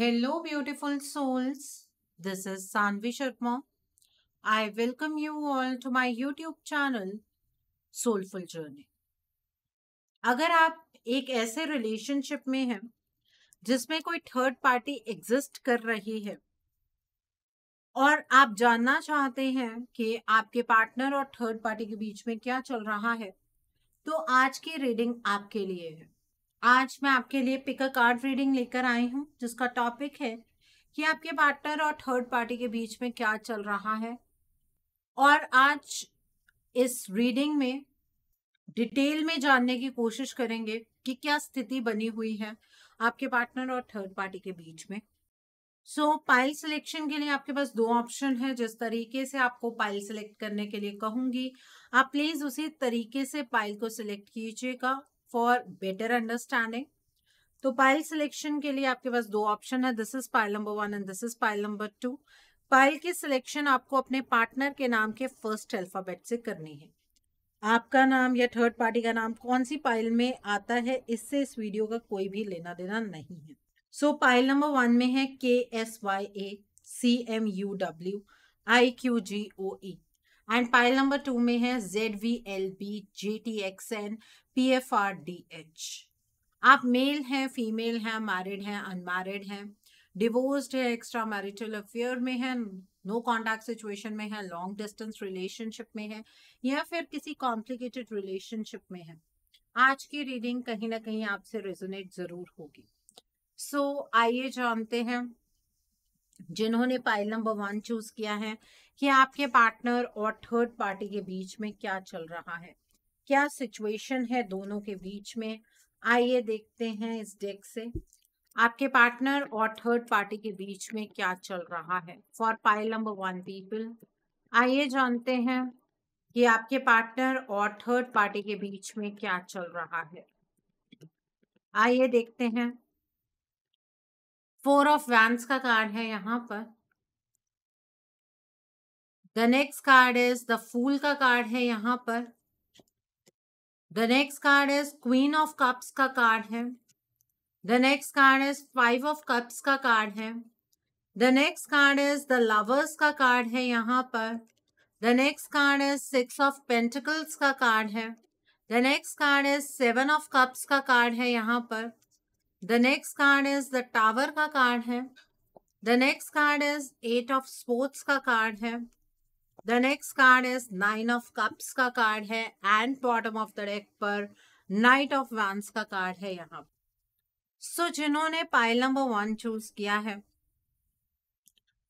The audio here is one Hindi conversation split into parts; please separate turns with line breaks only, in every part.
Hello, beautiful souls. This is Sanvi Sharma. I welcome you all to my YouTube channel, Soulful Journey. अगर आप एक ऐसे रिलेशनशिप में हैं जिसमें कोई थर्ड पार्टी एग्जिस्ट कर रही है और आप जानना चाहते हैं कि आपके पार्टनर और थर्ड पार्टी के बीच में क्या चल रहा है, तो आज की रीडिंग आपके लिए है। आज मैं आपके लिए पिक अ कार्ड रीडिंग लेकर आई हूं जिसका टॉपिक है कि आपके पार्टनर और थर्ड पार्टी के बीच में क्या चल रहा है। और आज इस रीडिंग में डिटेल में जानने की कोशिश करेंगे कि क्या स्थिति बनी हुई है आपके पार्टनर और थर्ड पार्टी के बीच में। पाइल सिलेक्शन के लिए आपके पास दो ऑप्शन है। जिस तरीके से आपको पाइल सिलेक्ट करने के लिए कहूंगी, आप प्लीज उसी तरीके से पाइल को सिलेक्ट कीजिएगा फॉर बेटर अंडरस्टैंडिंग। तो पाइल सिलेक्शन के लिए आपके पास दो ऑप्शन है। This is pile number 1 and this is pile number 2। Pile की सिलेक्शन आपको अपने पार्टनर के नाम के फर्स्ट अल्फाबेट से करनी है। आपका नाम या थर्ड पार्टी का नाम कौन सी पाइल में आता है, इससे इस वीडियो का कोई भी लेना देना नहीं है। पाइल नंबर 1 में है KSYACMUWIQGOE एंड पाइल नंबर 2 में है ZVLBGTXNPFRDH। आप मेल हैं, फीमेल हैं, मैरिड हैं, अनमैरिड हैं, डिवोर्स्ड है, एक्स्ट्रा मैरिटल अफेयर में है, नो कॉन्टैक्ट सिचुएशन में है, लॉन्ग डिस्टेंस रिलेशनशिप में है, या फिर किसी कॉम्प्लिकेटेड रिलेशनशिप में है। आज की रीडिंग कहीं ना कहीं आपसे रेजोनेट जरूर होगी। आइए जानते हैं जिन्होंने पाइल नंबर 1 चूज किया है कि आपके पार्टनर और थर्ड पार्टी के बीच में क्या चल रहा है, क्या सिचुएशन है दोनों के बीच में। आइए देखते हैं इस डेक से आपके पार्टनर और थर्ड पार्टी के बीच में क्या चल रहा है फॉर पाइल नंबर 1 पीपल। आइए जानते हैं कि आपके पार्टनर और थर्ड पार्टी के बीच में क्या चल रहा है। आइए देखते हैं। 4 ऑफ वैंड्स का कार्ड है यहाँ पर। The next card is the fool का कार्ड है यहाँ पर। The next card is queen of cups का कार्ड है। The next card is 5 of cups का कार्ड है। The next card is the lovers का कार्ड है यहाँ पर। The next card is 6 of pentacles का कार्ड है। The next card is 7 of cups का कार्ड है यहाँ पर। The next card is the tower का कार्ड है। The next card is 8 of sports का कार्ड है। The next card is 9 of cups का कार्ड है and bottom of the deck पर नाइट ऑफ वैंड्स का कार्ड है यहाँ। जिन्होंने पाइल नंबर 1 चूज किया है,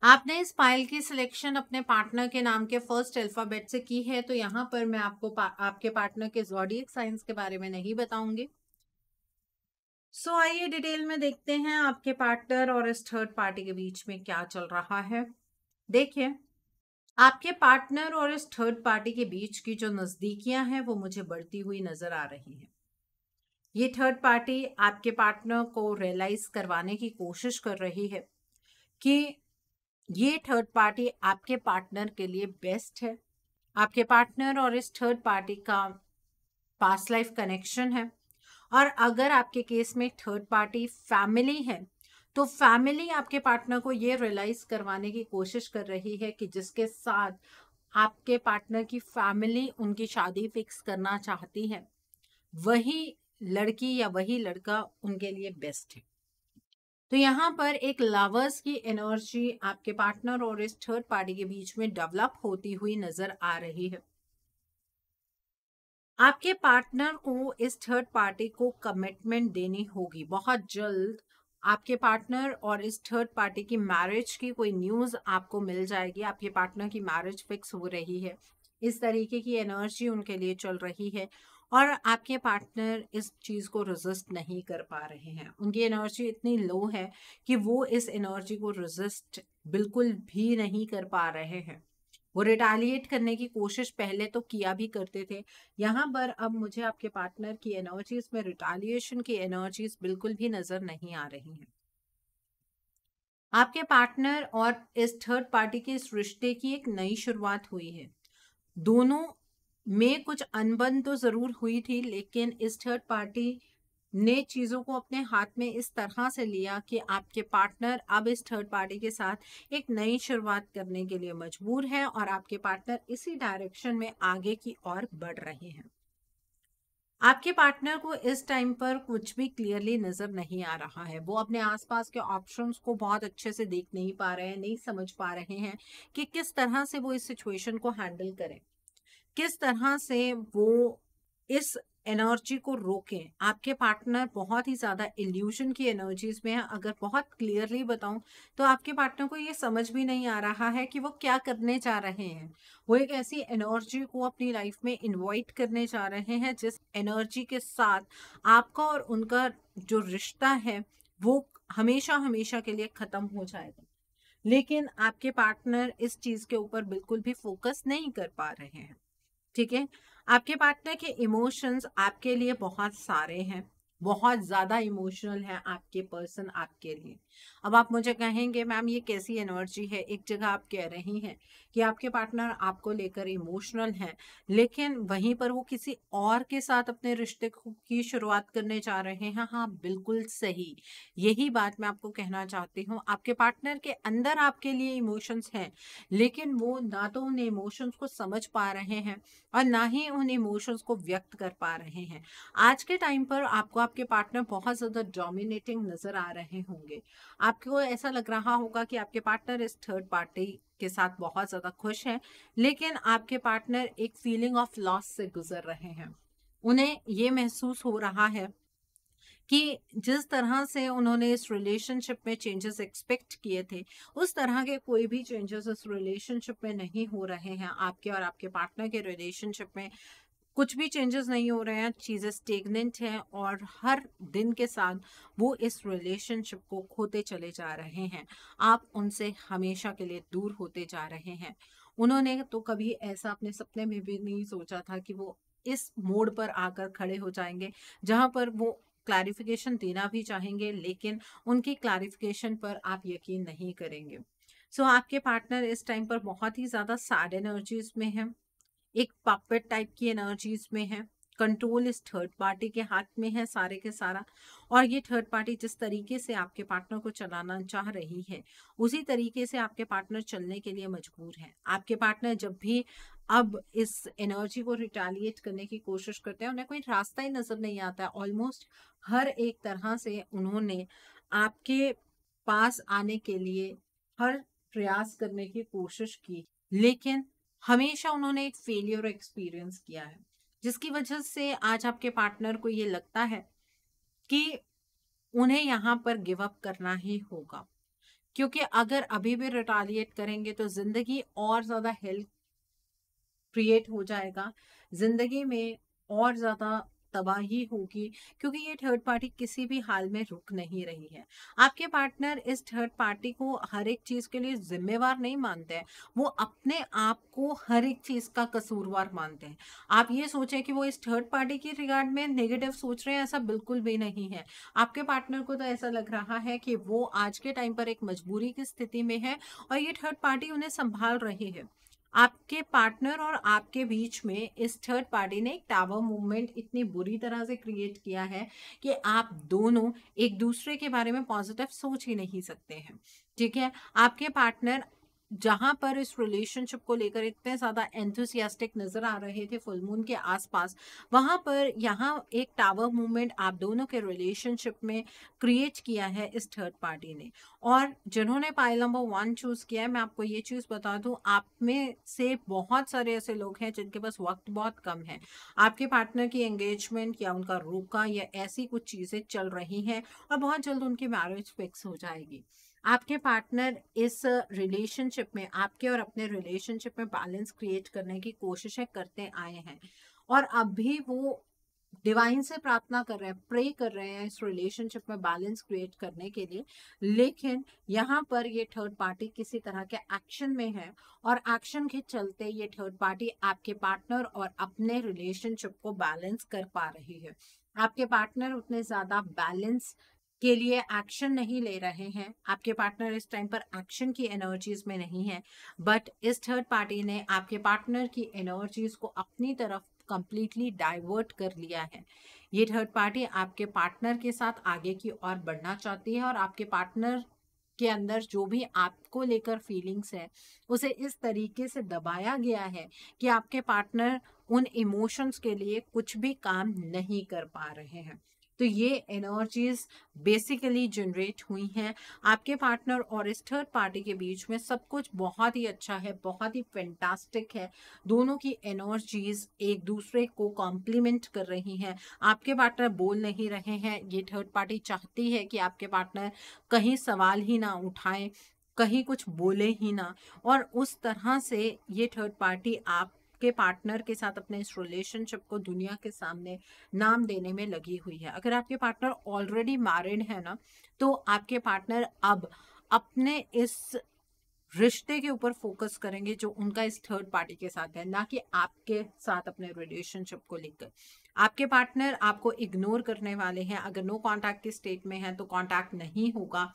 आपने इस पाइल की सिलेक्शन अपने पार्टनर के नाम के फर्स्ट अल्फाबेट से की है। तो यहाँ पर मैं आपको आपके पार्टनर के ज़ोडिएक साइंस के बारे में नहीं बताऊंगी। आइए डिटेल में देखते हैं आपके पार्टनर और इस थर्ड पार्टी के बीच में क्या चल रहा है। देखिए, आपके पार्टनर और इस थर्ड पार्टी के बीच की जो नजदीकियां हैं वो मुझे बढ़ती हुई नजर आ रही हैं। ये थर्ड पार्टी आपके पार्टनर को रियलाइज करवाने की कोशिश कर रही है कि ये थर्ड पार्टी आपके पार्टनर के लिए बेस्ट है। आपके पार्टनर और इस थर्ड पार्टी का पास्ट लाइफ कनेक्शन है, और अगर आपके केस में थर्ड पार्टी फैमिली है तो फैमिली आपके पार्टनर को ये रियलाइज करवाने की कोशिश कर रही है कि जिसके साथ आपके पार्टनर की फैमिली उनकी शादी फिक्स करना चाहती है, वही लड़की या वही लड़का उनके लिए बेस्ट है। तो यहाँ पर एक लवर्स की एनर्जी आपके पार्टनर और इस थर्ड पार्टी के बीच में डेवलप होती हुई नजर आ रही है। आपके पार्टनर को इस थर्ड पार्टी को कमिटमेंट देनी होगी बहुत जल्द। आपके पार्टनर और इस थर्ड पार्टी की मैरिज की कोई न्यूज़ आपको मिल जाएगी। आपके पार्टनर की मैरिज फिक्स हो रही है, इस तरीके की एनर्जी उनके लिए चल रही है, और आपके पार्टनर इस चीज़ को रेजिस्ट नहीं कर पा रहे हैं। उनकी एनर्जी इतनी लो है कि वो इस एनर्जी को रेजिस्ट बिल्कुल भी नहीं कर पा रहे हैं। वो रिटालिएट करने की कोशिश पहले तो किया भी करते थे, यहाँ पर अब मुझे आपके पार्टनर की एनर्जीज में रिटालिएशन की एनर्जीज बिल्कुल भी नजर नहीं आ रही हैं। आपके पार्टनर और इस थर्ड पार्टी के इस रिश्ते की एक नई शुरुआत हुई है। दोनों में कुछ अनबन तो जरूर हुई थी, लेकिन इस थर्ड पार्टी ने चीज़ों को अपने हाथ में इस तरह से लिया कि आपके पार्टनर अब इस थर्ड पार्टी के साथ एक नई शुरुआत करने के लिए मजबूर है और आपके पार्टनर इसी डायरेक्शन में आगे की ओर बढ़ रहे हैं। आपके पार्टनर को इस टाइम पर कुछ भी क्लियरली नजर नहीं आ रहा है। वो अपने आसपास के ऑप्शंस को बहुत अच्छे से देख नहीं पा रहे हैं, नहीं समझ पा रहे हैं कि किस तरह से वो इस सिचुएशन को हैंडल करें, किस तरह से वो इस एनर्जी को रोकें। आपके पार्टनर बहुत ही ज़्यादा इल्यूशन की एनर्जीज में है। अगर बहुत क्लियरली बताऊं तो आपके पार्टनर को ये समझ भी नहीं आ रहा है कि वो क्या करने जा रहे हैं। वो एक ऐसी एनर्जी को अपनी लाइफ में इनवाइट करने जा रहे हैं जिस एनर्जी के साथ आपका और उनका जो रिश्ता है वो हमेशा हमेशा के लिए ख़त्म हो जाएगा। लेकिन आपके पार्टनर इस चीज़ के ऊपर बिल्कुल भी फोकस नहीं कर पा रहे हैं। ठीक है, आपके पार्टनर के इमोशंस आपके लिए बहुत सारे हैं, बहुत ज्यादा इमोशनल है आपके पर्सन आपके लिए। अब आप मुझे कहेंगे मैम ये कैसी एनर्जी है, एक जगह आप कह रही हैं कि आपके पार्टनर आपको लेकर इमोशनल है, लेकिन वहीं पर वो किसी और के साथ अपने रिश्ते की शुरुआत करने जा रहे हैं। हाँ बिल्कुल सही, यही बात मैं आपको कहना चाहती हूँ। आपके पार्टनर के अंदर आपके लिए इमोशंस हैं, लेकिन वो ना तो उन इमोशंस को समझ पा रहे हैं और ना ही उन इमोशंस को व्यक्त कर पा रहे हैं। आज के टाइम पर आपको आपके पार्टनर बहुत ज़्यादा डोमिनेटिंग नज़र आ रहे होंगे। आपको ऐसा लग रहा होगा कि आपके पार्टनर इस थर्ड पार्टी के साथ बहुत ज़्यादा खुश है, लेकिन आपके पार्टनर एक फीलिंग ऑफ लॉस से गुजर रहे हैं। उन्हें ये महसूस हो रहा है कि जिस तरह से उन्होंने इस रिलेशनशिप में चेंजेस एक्सपेक्ट किए थे, उस तरह के कोई भी चेंजेस इस रिलेशनशिप में नहीं हो रहे हैं। आपके और आपके पार्टनर के रिलेशनशिप में कुछ भी चेंजेस नहीं हो रहे हैं, चीज़ें स्टेगनेंट हैं और हर दिन के साथ वो इस रिलेशनशिप को खोते चले जा रहे हैं। आप उनसे हमेशा के लिए दूर होते जा रहे हैं। उन्होंने तो कभी ऐसा अपने सपने में भी नहीं सोचा था कि वो इस मोड़ पर आकर खड़े हो जाएंगे जहां पर वो क्लैरिफिकेशन देना भी चाहेंगे, लेकिन उनकी क्लैरिफिकेशन पर आप यकीन नहीं करेंगे। सो आपके पार्टनर इस टाइम पर बहुत ही ज़्यादा सैड एनर्जीज में है, एक पपेट टाइप की एनर्जीज में है। कंट्रोल इस थर्ड पार्टी के हाथ में है सारे के सारा। और ये थर्ड पार्टी जिस तरीके से आपके पार्टनर को चलाना चाह रही है, उसी तरीके से आपके पार्टनर चलने के लिए मजबूर है। आपके पार्टनर जब भी अब इस एनर्जी को रिटेलिएट करने की कोशिश करते हैं, उन्हें कोई रास्ता ही नजर नहीं आता है। ऑलमोस्ट हर एक तरह से उन्होंने आपके पास आने के लिए हर प्रयास करने की कोशिश की, लेकिन हमेशा उन्होंने एक फेलियर एक्सपीरियंस किया है, जिसकी वजह से आज आपके पार्टनर को ये लगता है कि उन्हें यहाँ पर गिव अप करना ही होगा। क्योंकि अगर अभी भी रिटालिएट करेंगे तो जिंदगी और ज्यादा हेल्थ क्रिएट हो जाएगा, जिंदगी में और ज्यादा तबाही होगी, क्योंकि ये थर्ड पार्टी किसी भी हाल में रुक नहीं रही है। आपके पार्टनर इस थर्ड पार्टी को हर एक चीज के लिए जिम्मेवार नहीं मानते हैं, वो अपने आप को हर एक चीज का कसूरवार मानते हैं। आप ये सोचें कि वो इस थर्ड पार्टी के रिगार्ड में नेगेटिव सोच रहे हैं, ऐसा बिल्कुल भी नहीं है। आपके पार्टनर को तो ऐसा लग रहा है कि वो आज के टाइम पर एक मजबूरी की स्थिति में है और ये थर्ड पार्टी उन्हें संभाल रही है। आपके पार्टनर और आपके बीच में इस थर्ड पार्टी ने एक टावर मूवमेंट इतनी बुरी तरह से क्रिएट किया है कि आप दोनों एक दूसरे के बारे में पॉजिटिव सोच ही नहीं सकते हैं। ठीक है, आपके पार्टनर जहां पर इस रिलेशनशिप को लेकर इतने ज्यादा एंथुसियास्टिक नजर आ रहे थे फुल मून के आसपास, वहां पर यहाँ एक टावर मूवमेंट आप दोनों के रिलेशनशिप में क्रिएट किया है इस थर्ड पार्टी ने। और जिन्होंने पाइल नंबर 1 चूज किया है, मैं आपको ये चीज बता दूं, आप में से बहुत सारे ऐसे लोग हैं जिनके पास वक्त बहुत कम है। आपके पार्टनर की एंगेजमेंट या उनका रोका या ऐसी कुछ चीजें चल रही हैं और बहुत जल्द उनकी मैरिज फिक्स हो जाएगी। आपके पार्टनर इस रिलेशनशिप में, आपके और अपने रिलेशनशिप में बैलेंस क्रिएट करने की कोशिशें करते आए हैं और अब भी वो डिवाइन से प्रार्थना कर रहे हैं, प्रे कर रहे हैं इस रिलेशनशिप में बैलेंस क्रिएट करने के लिए। लेकिन यहाँ पर ये थर्ड पार्टी किसी तरह के एक्शन में है और एक्शन के चलते ये थर्ड पार्टी आपके पार्टनर और अपने रिलेशनशिप को बैलेंस कर पा रही है। आपके पार्टनर उतने ज्यादा बैलेंस के लिए एक्शन नहीं ले रहे हैं। आपके पार्टनर इस टाइम पर एक्शन की एनर्जीज में नहीं है, बट इस थर्ड पार्टी ने आपके पार्टनर की एनर्जीज को अपनी तरफ कंप्लीटली डाइवर्ट कर लिया है। ये थर्ड पार्टी आपके पार्टनर के साथ आगे की ओर बढ़ना चाहती है और आपके पार्टनर के अंदर जो भी आपको लेकर फीलिंग्स है उसे इस तरीके से दबाया गया है कि आपके पार्टनर उन इमोशंस के लिए कुछ भी काम नहीं कर पा रहे हैं। तो ये एनर्जीज बेसिकली जनरेट हुई हैं आपके पार्टनर और इस थर्ड पार्टी के बीच में। सब कुछ बहुत ही अच्छा है, बहुत ही फैंटास्टिक है। दोनों की एनर्जीज एक दूसरे को कॉम्प्लीमेंट कर रही हैं। आपके पार्टनर बोल नहीं रहे हैं, ये थर्ड पार्टी चाहती है कि आपके पार्टनर कहीं सवाल ही ना उठाएं, कहीं कुछ बोले ही ना, और उस तरह से ये थर्ड पार्टी आप के पार्टनर के साथ अपने इस रिलेशनशिप को दुनिया के सामने नाम देने में लगी हुई है। अगर आपके पार्टनर ऑलरेडी मैरिड है ना, तो आपके पार्टनर अब अपने इस रिश्ते के ऊपर फोकस करेंगे जो उनका इस थर्ड पार्टी के साथ है, ना कि आपके साथ अपने रिलेशनशिप को लेकर। आपके पार्टनर आपको इग्नोर करने वाले हैं। अगर नो कांटेक्ट के स्टेट में है तो कांटेक्ट नहीं होगा,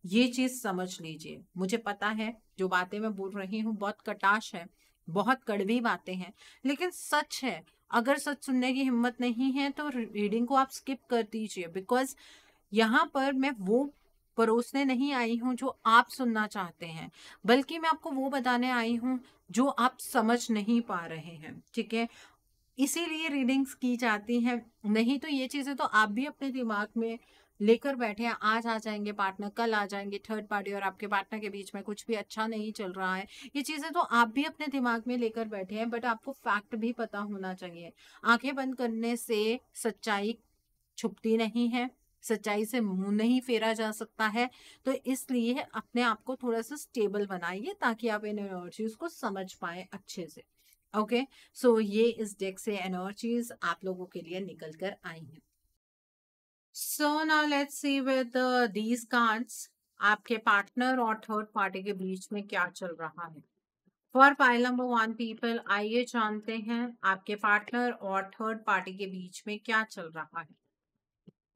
ये चीज समझ लीजिए। मुझे पता है जो बातें मैं बोल रही हूँ बहुत कटाश है, बहुत कड़वी बातें हैं, लेकिन सच है। अगर सच सुनने की हिम्मत नहीं है तो रीडिंग को आप स्किप कर दीजिए, बिकॉज यहाँ पर मैं वो परोसने नहीं आई हूँ जो आप सुनना चाहते हैं, बल्कि मैं आपको वो बताने आई हूँ जो आप समझ नहीं पा रहे हैं। ठीक है, इसीलिए रीडिंग्स की जाती हैं। नहीं तो ये चीजें तो आप भी अपने दिमाग में लेकर बैठे हैं, आज आ जाएंगे पार्टनर, कल आ जाएंगे थर्ड पार्टी और आपके पार्टनर के बीच में कुछ भी अच्छा नहीं चल रहा है। ये चीजें तो आप भी अपने दिमाग में लेकर बैठे हैं, बट आपको फैक्ट भी पता होना चाहिए। आंखें बंद करने से सच्चाई छुपती नहीं है, सच्चाई से मुंह नहीं फेरा जा सकता है। तो इसलिए अपने आप को थोड़ा सा स्टेबल बनाइए ताकि आप इन एनर्जीज को समझ पाए अच्छे से। ओके, सो ये इस डेक से एनर्जीज आप लोगों के लिए निकल कर आई हैं। So now let's see with these cards आपके पार्टनर और थर्ड पार्टी के बीच में क्या चल रहा है। फॉर पाइल नंबर 1 पीपल, आइए जानते हैं आपके पार्टनर और थर्ड पार्टी के बीच में क्या चल रहा है।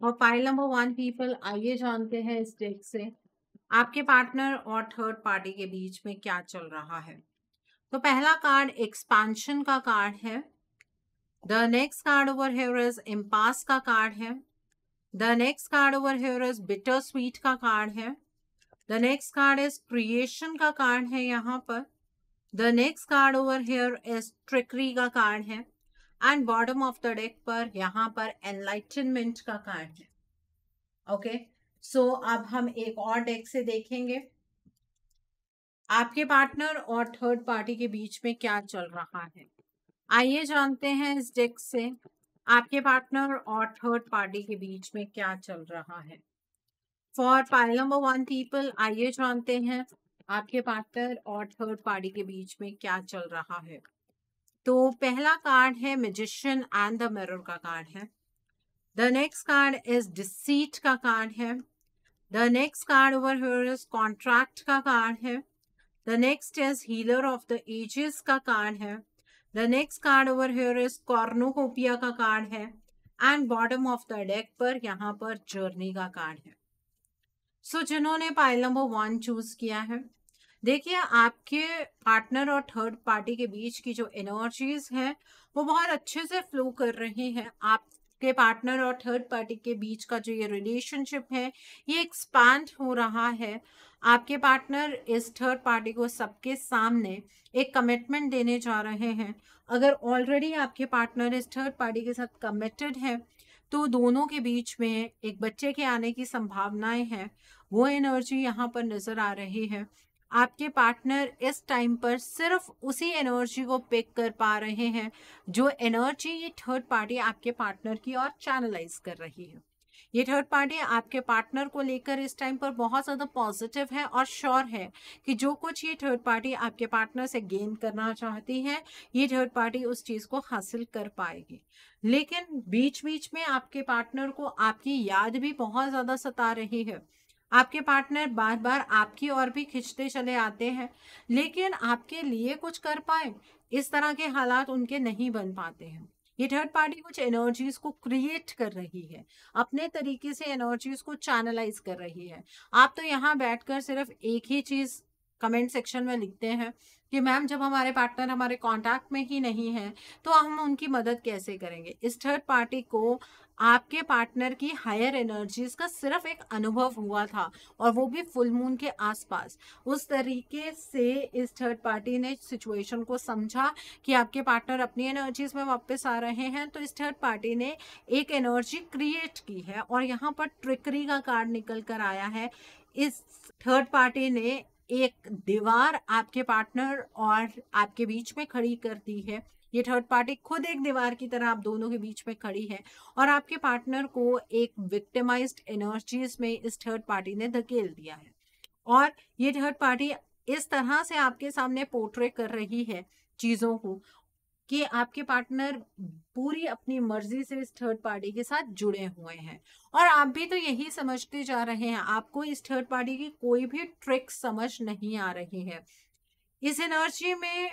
और पाइल नंबर 1 पीपल, आइए जानते हैं इस डेक से आपके पार्टनर और थर्ड पार्टी के बीच में क्या चल रहा है। तो पहला कार्ड एक्सपांशन का कार्ड है। The next card over here is impasse का कार्ड है। The next card over here is bitter sweet का कार्ड है। The next card is creation का कार्ड है यहाँ पर। The next card over here is trickery का कार्ड है। And bottom of the deck पर यहाँ पर एनलाइटनमेंट का कार्ड है। ओके, सो अब हम एक और डेक से देखेंगे आपके पार्टनर और थर्ड पार्टी के बीच में क्या चल रहा है। आइए जानते हैं इस डेक से आपके पार्टनर और थर्ड पार्टी के बीच में क्या चल रहा है। फॉर पाइल नंबर 1 पीपल, आइए जानते हैं आपके पार्टनर और थर्ड पार्टी के बीच में क्या चल रहा है। तो पहला कार्ड है मैजिशियन एंड द मिरर का कार्ड है। The next card is deceit का कार्ड है। The next card over here is contract का कार्ड है। The next is healer of the ages का कार्ड है। The next card over here is cornucopia का कार्ड है। And bottom of the deck पर यहाँ पर जर्नी का कार्ड है। सो जिन्होंने पाइल नंबर 1 चूज किया है, देखिए आपके पार्टनर और थर्ड पार्टी के बीच की जो एनर्जीज हैं वो बहुत अच्छे से फ्लो कर रही हैं। आपके पार्टनर और थर्ड पार्टी के बीच का जो ये रिलेशनशिप है ये एक्सपांड हो रहा है। आपके पार्टनर इस थर्ड पार्टी को सबके सामने एक कमिटमेंट देने जा रहे हैं। अगर ऑलरेडी आपके पार्टनर इस थर्ड पार्टी के साथ कमिटेड है तो दोनों के बीच में एक बच्चे के आने की संभावनाएं हैं, वो एनर्जी यहाँ पर नजर आ रही है। आपके पार्टनर इस टाइम पर सिर्फ उसी एनर्जी को पिक कर पा रहे हैं जो एनर्जी ये थर्ड पार्टी आपके पार्टनर की ओर चैनलाइज कर रही है। ये थर्ड पार्टी आपके पार्टनर को लेकर इस टाइम पर बहुत ज़्यादा पॉजिटिव है और श्योर है कि जो कुछ ये थर्ड पार्टी आपके पार्टनर से गेन करना चाहती है ये थर्ड पार्टी उस चीज़ को हासिल कर पाएगी। लेकिन बीच बीच में आपके पार्टनर को आपकी याद भी बहुत ज़्यादा सता रही है। आपके पार्टनर बार बार आपकी ओर भी खिंचते चले आते हैं, लेकिन आपके लिए कुछ कर पाए इस तरह के हालात उनके नहीं बन पाते हैं। ये थर्ड पार्टी कुछ एनर्जीज को क्रिएट कर रही है, अपने तरीके से एनर्जीज को चैनलाइज कर रही है। आप तो यहाँ बैठकर सिर्फ एक ही चीज कमेंट सेक्शन में लिखते हैं कि मैम जब हमारे पार्टनर हमारे कांटेक्ट में ही नहीं है तो हम उनकी मदद कैसे करेंगे। इस थर्ड पार्टी को आपके पार्टनर की हायर एनर्जीज का सिर्फ एक अनुभव हुआ था, और वो भी फुल मून के आसपास। उस तरीके से इस थर्ड पार्टी ने सिचुएशन को समझा कि आपके पार्टनर अपनी एनर्जीज में वापस आ रहे हैं, तो इस थर्ड पार्टी ने एक एनर्जी क्रिएट की है, और यहाँ पर ट्रिकरी का कार्ड निकल कर आया है। इस थर्ड पार्टी ने एक दीवार आपके पार्टनर और आपके बीच में खड़ी कर दी है। ये थर्ड पार्टी खुद एक दीवार की तरह आप दोनों के बीच में खड़ी है, और आपके पार्टनर को एक विक्टिमाइज्ड एनर्जीज में इस थर्ड पार्टी ने धकेल दिया है। और ये थर्ड पार्टी इस तरह से आपके सामने पोर्ट्रे कर रही है चीजों को कि आपके पार्टनर पूरी अपनी मर्जी से इस थर्ड पार्टी के साथ जुड़े हुए हैं, और आप भी तो यही समझते जा रहे हैं। आपको इस थर्ड पार्टी की कोई भी ट्रिक समझ नहीं आ रही है। इस एनर्जी में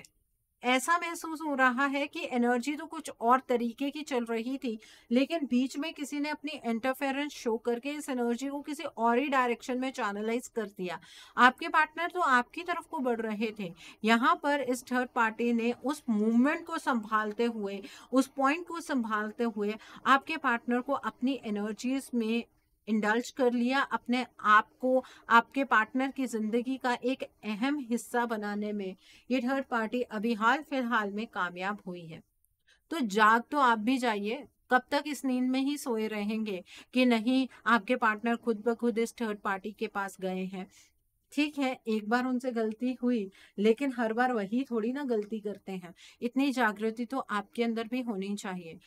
ऐसा महसूस हो रहा है कि एनर्जी तो कुछ और तरीके की चल रही थी, लेकिन बीच में किसी ने अपनी इंटरफेरेंस शो करके इस एनर्जी को किसी और ही डायरेक्शन में चैनलाइज कर दिया। आपके पार्टनर तो आपकी तरफ को बढ़ रहे थे, यहाँ पर इस थर्ड पार्टी ने उस मूवमेंट को संभालते हुए, उस पॉइंट को संभालते हुए आपके पार्टनर को अपनी एनर्जीज में इंडल्ज कर लिया, अपने आप को आपके पार्टनर की जिंदगी का एक अहम हिस्सा बनाने में ये थर्ड पार्टी अभी हाल फिलहाल में कामयाब हुई है। तो जाग तो आप भी जाइए। कब तक इस नींद में ही सोए रहेंगे कि नहीं आपके पार्टनर खुद ब खुद इस थर्ड पार्टी के पास गए हैं। ठीक है, एक बार उनसे गलती हुई, लेकिन हर बार वही थोड़ी ना गलती करते हैं। इतनी जागृति तो आपके अंदर भी होनी चाहिए।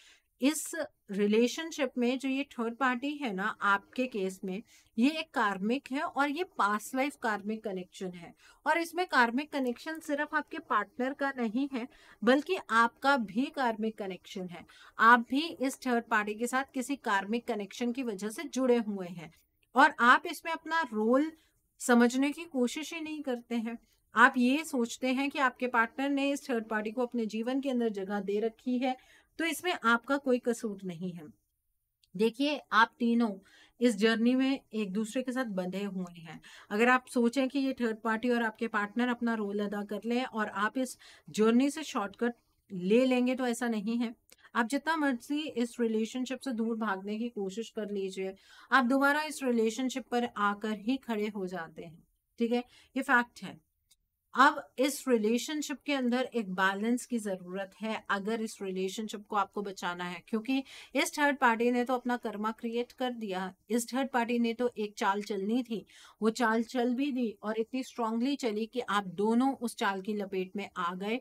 इस रिलेशनशिप में जो ये थर्ड पार्टी है ना, आपके केस में ये एक कार्मिक है, और ये पास्ट लाइफ कार्मिक कनेक्शन है। और इसमें कार्मिक कनेक्शन सिर्फ आपके पार्टनर का नहीं है, बल्कि आपका भी कार्मिक कनेक्शन है। आप भी इस थर्ड पार्टी के साथ किसी कार्मिक कनेक्शन की वजह से जुड़े हुए हैं, और आप इसमें अपना रोल समझने की कोशिश ही नहीं करते हैं। आप ये सोचते हैं कि आपके पार्टनर ने इस थर्ड पार्टी को अपने जीवन के अंदर जगह दे रखी है, तो इसमें आपका कोई कसूर नहीं है। देखिए, आप तीनों इस जर्नी में एक दूसरे के साथ बंधे हुए हैं। अगर आप सोचें कि ये थर्ड पार्टी और आपके पार्टनर अपना रोल अदा कर लें और आप इस जर्नी से शॉर्टकट ले लेंगे, तो ऐसा नहीं है। आप जितना मर्जी इस रिलेशनशिप से दूर भागने की कोशिश कर लीजिए, आप दोबारा इस रिलेशनशिप पर आकर ही खड़े हो जाते हैं। ठीक है, ये फैक्ट है। अब इस रिलेशनशिप के अंदर एक बैलेंस की ज़रूरत है, अगर इस रिलेशनशिप को आपको बचाना है, क्योंकि इस थर्ड पार्टी ने तो अपना कर्मा क्रिएट कर दिया। इस थर्ड पार्टी ने तो एक चाल चलनी थी, वो चाल चल भी दी, और इतनी स्ट्रांगली चली कि आप दोनों उस चाल की लपेट में आ गए।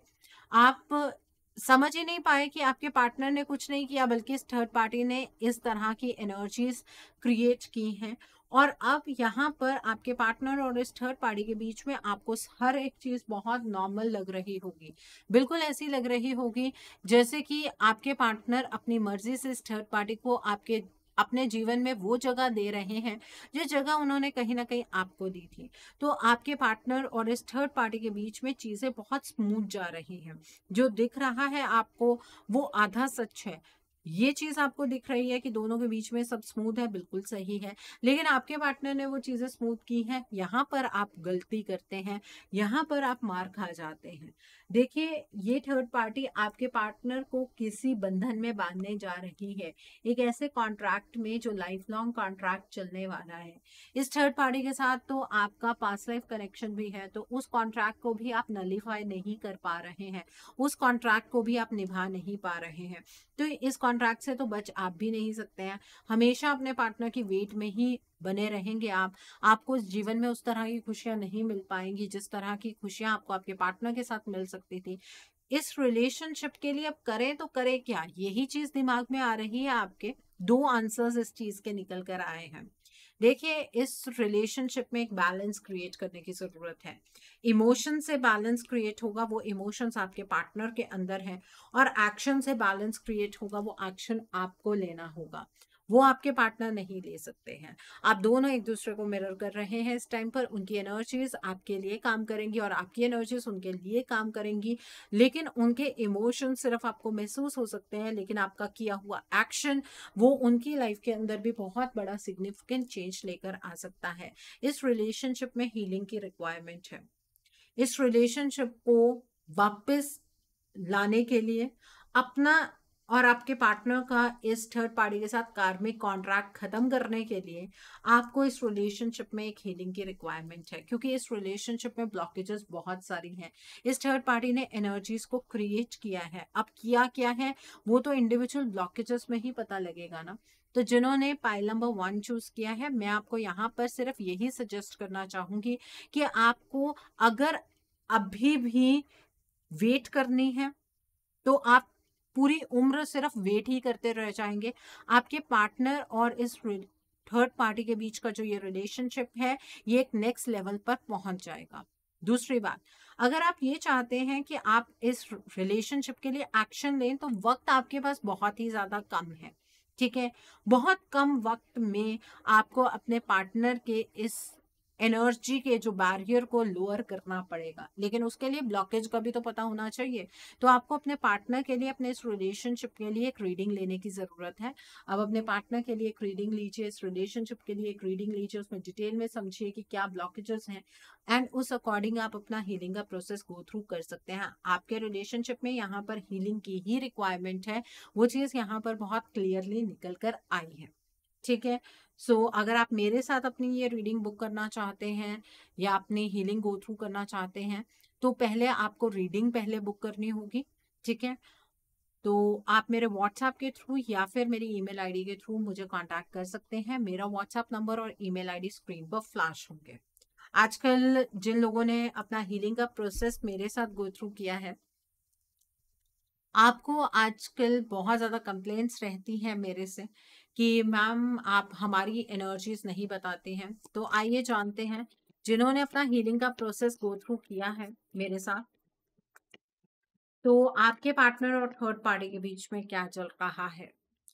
आप समझ ही नहीं पाए कि आपके पार्टनर ने कुछ नहीं किया, बल्कि इस थर्ड पार्टी ने इस तरह की एनर्जीज क्रिएट की हैं। और अब यहाँ पर आपके पार्टनर और इस थर्ड पार्टी के बीच में आपको हर एक चीज बहुत नॉर्मल लग रही होगी, बिल्कुल ऐसी लग रही होगी जैसे कि आपके पार्टनर अपनी मर्जी से इस थर्ड पार्टी को आपके अपने जीवन में वो जगह दे रहे हैं जो जगह उन्होंने कहीं ना कहीं आपको दी थी। तो आपके पार्टनर और इस थर्ड पार्टी के बीच में चीजें बहुत स्मूथ जा रही हैं। जो दिख रहा है आपको वो आधा सच है। ये चीज आपको दिख रही है कि दोनों के बीच में सब स्मूथ है, बिल्कुल सही है, लेकिन आपके पार्टनर ने वो चीजें स्मूथ की हैं, यहाँ पर आप गलती करते हैं, यहाँ पर आप मार खा जाते हैं। देखिए, ये थर्ड पार्टी आपके पार्टनर को किसी बंधन में बांधने जा रही है, एक ऐसे कॉन्ट्रैक्ट में जो लाइफ लॉन्ग कॉन्ट्रैक्ट चलने वाला है। इस थर्ड पार्टी के साथ तो आपका पास्ट लाइफ कनेक्शन भी है, तो उस कॉन्ट्रैक्ट को भी आप नलीफाई नहीं कर पा रहे हैं, उस कॉन्ट्रैक्ट को भी आप निभा नहीं पा रहे हैं। तो इस कॉन्ट्रैक्ट से तो बच आप भी नहीं सकते हैं। हमेशा अपने पार्टनर की वेट में ही बने रहेंगे आप। आपको इस जीवन में उस तरह की खुशियां नहीं मिल पाएंगी जिस तरह की खुशियां आपको आपके पार्टनर के साथ मिल सकती थी। इस रिलेशनशिप के लिए अब करें तो करें क्या, यही चीज दिमाग में आ रही है आपके। दो आंसर्स इस चीज के निकल कर आए हैं। देखिए, इस रिलेशनशिप में एक बैलेंस क्रिएट करने की जरूरत है। इमोशन से बैलेंस क्रिएट होगा, वो इमोशंस आपके पार्टनर के अंदर है, और एक्शन से बैलेंस क्रिएट होगा, वो एक्शन आपको लेना होगा, वो आपके पार्टनर नहीं ले सकते हैं। आप दोनों एक दूसरे को मिरर कर रहे हैं इस टाइम पर। उनकी एनर्जीज आपके लिए काम करेंगी और आपकी एनर्जीज उनके लिए काम करेंगी, लेकिन उनके इमोशन सिर्फ आपको महसूस हो सकते हैं, लेकिन आपका किया हुआ एक्शन वो उनकी लाइफ के अंदर भी बहुत बड़ा सिग्निफिकेंट चेंज लेकर आ सकता है। इस रिलेशनशिप में हीलिंग की रिक्वायरमेंट है। इस रिलेशनशिप को वापस लाने के लिए, अपना और आपके पार्टनर का इस थर्ड पार्टी के साथ कार्मिक कॉन्ट्रैक्ट खत्म करने के लिए आपको इस रिलेशनशिप में एक हीलिंग की रिक्वायरमेंट है, क्योंकि इस रिलेशनशिप में ब्लॉकेजेस बहुत सारी हैं। इस थर्ड पार्टी ने एनर्जीज को क्रिएट किया है। अब किया क्या है वो तो इंडिविजुअल ब्लॉकेजेस में ही पता लगेगा ना। तो जिन्होंने पाइल नंबर 1 चूज किया है, मैं आपको यहाँ पर सिर्फ यही सजेस्ट करना चाहूंगी कि आपको अगर अभी भी वेट करनी है तो आप पूरी उम्र सिर्फ वेट ही करते रह जाएंगे। आपके पार्टनर और इस थर्ड पार्टी के बीच का जो ये रिलेशनशिप है ये एक नेक्स्ट लेवल पर पहुंच जाएगा। दूसरी बात, अगर आप ये चाहते हैं कि आप इस रिलेशनशिप के लिए एक्शन लें तो वक्त आपके पास बहुत ही ज्यादा कम है। ठीक है, बहुत कम वक्त में आपको अपने पार्टनर के इस एनर्जी के जो बैरियर को लोअर करना पड़ेगा, लेकिन उसके लिए ब्लॉकेज का भी तो पता होना चाहिए। तो आपको अपने पार्टनर के लिए, अपने इस रिलेशनशिप के लिए एक रीडिंग लेने की जरूरत है। अब अपने पार्टनर के लिए एक रीडिंग लीजिए, इस रिलेशनशिप के लिए एक रीडिंग लीजिए, उसमें डिटेल में समझिए कि क्या ब्लॉकेजेस हैं एंड उस अकॉर्डिंग आप अपना हीलिंग का प्रोसेस गो थ्रू कर सकते हैं। आपके रिलेशनशिप में यहाँ पर हीलिंग की ही रिक्वायरमेंट है, वो चीज यहाँ पर बहुत क्लियरली निकल कर आई है। ठीक है, सो अगर आप मेरे साथ अपनी ये रीडिंग बुक करना चाहते हैं या अपनी हीलिंग गो थ्रू करना चाहते हैं तो पहले आपको रीडिंग पहले बुक करनी होगी। ठीक है, तो आप मेरे व्हाट्सएप के थ्रू या फिर मेरी ईमेल आईडी के थ्रू मुझे कांटेक्ट कर सकते हैं। मेरा व्हाट्सएप नंबर और ईमेल आईडी स्क्रीन पर फ्लैश होंगे। आजकल जिन लोगों ने अपना हीलिंग का प्रोसेस मेरे साथ गो थ्रू किया है, आपको आजकल बहुत ज़्यादा कंप्लेंट्स रहती हैं मेरे से कि मैम आप हमारी एनर्जीज नहीं बताते हैं। तो आइए जानते हैं, जिन्होंने अपना हीलिंग का प्रोसेस गो थ्रू किया है मेरे साथ, तो आपके पार्टनर और थर्ड पार्टी के बीच में क्या चल रहा है।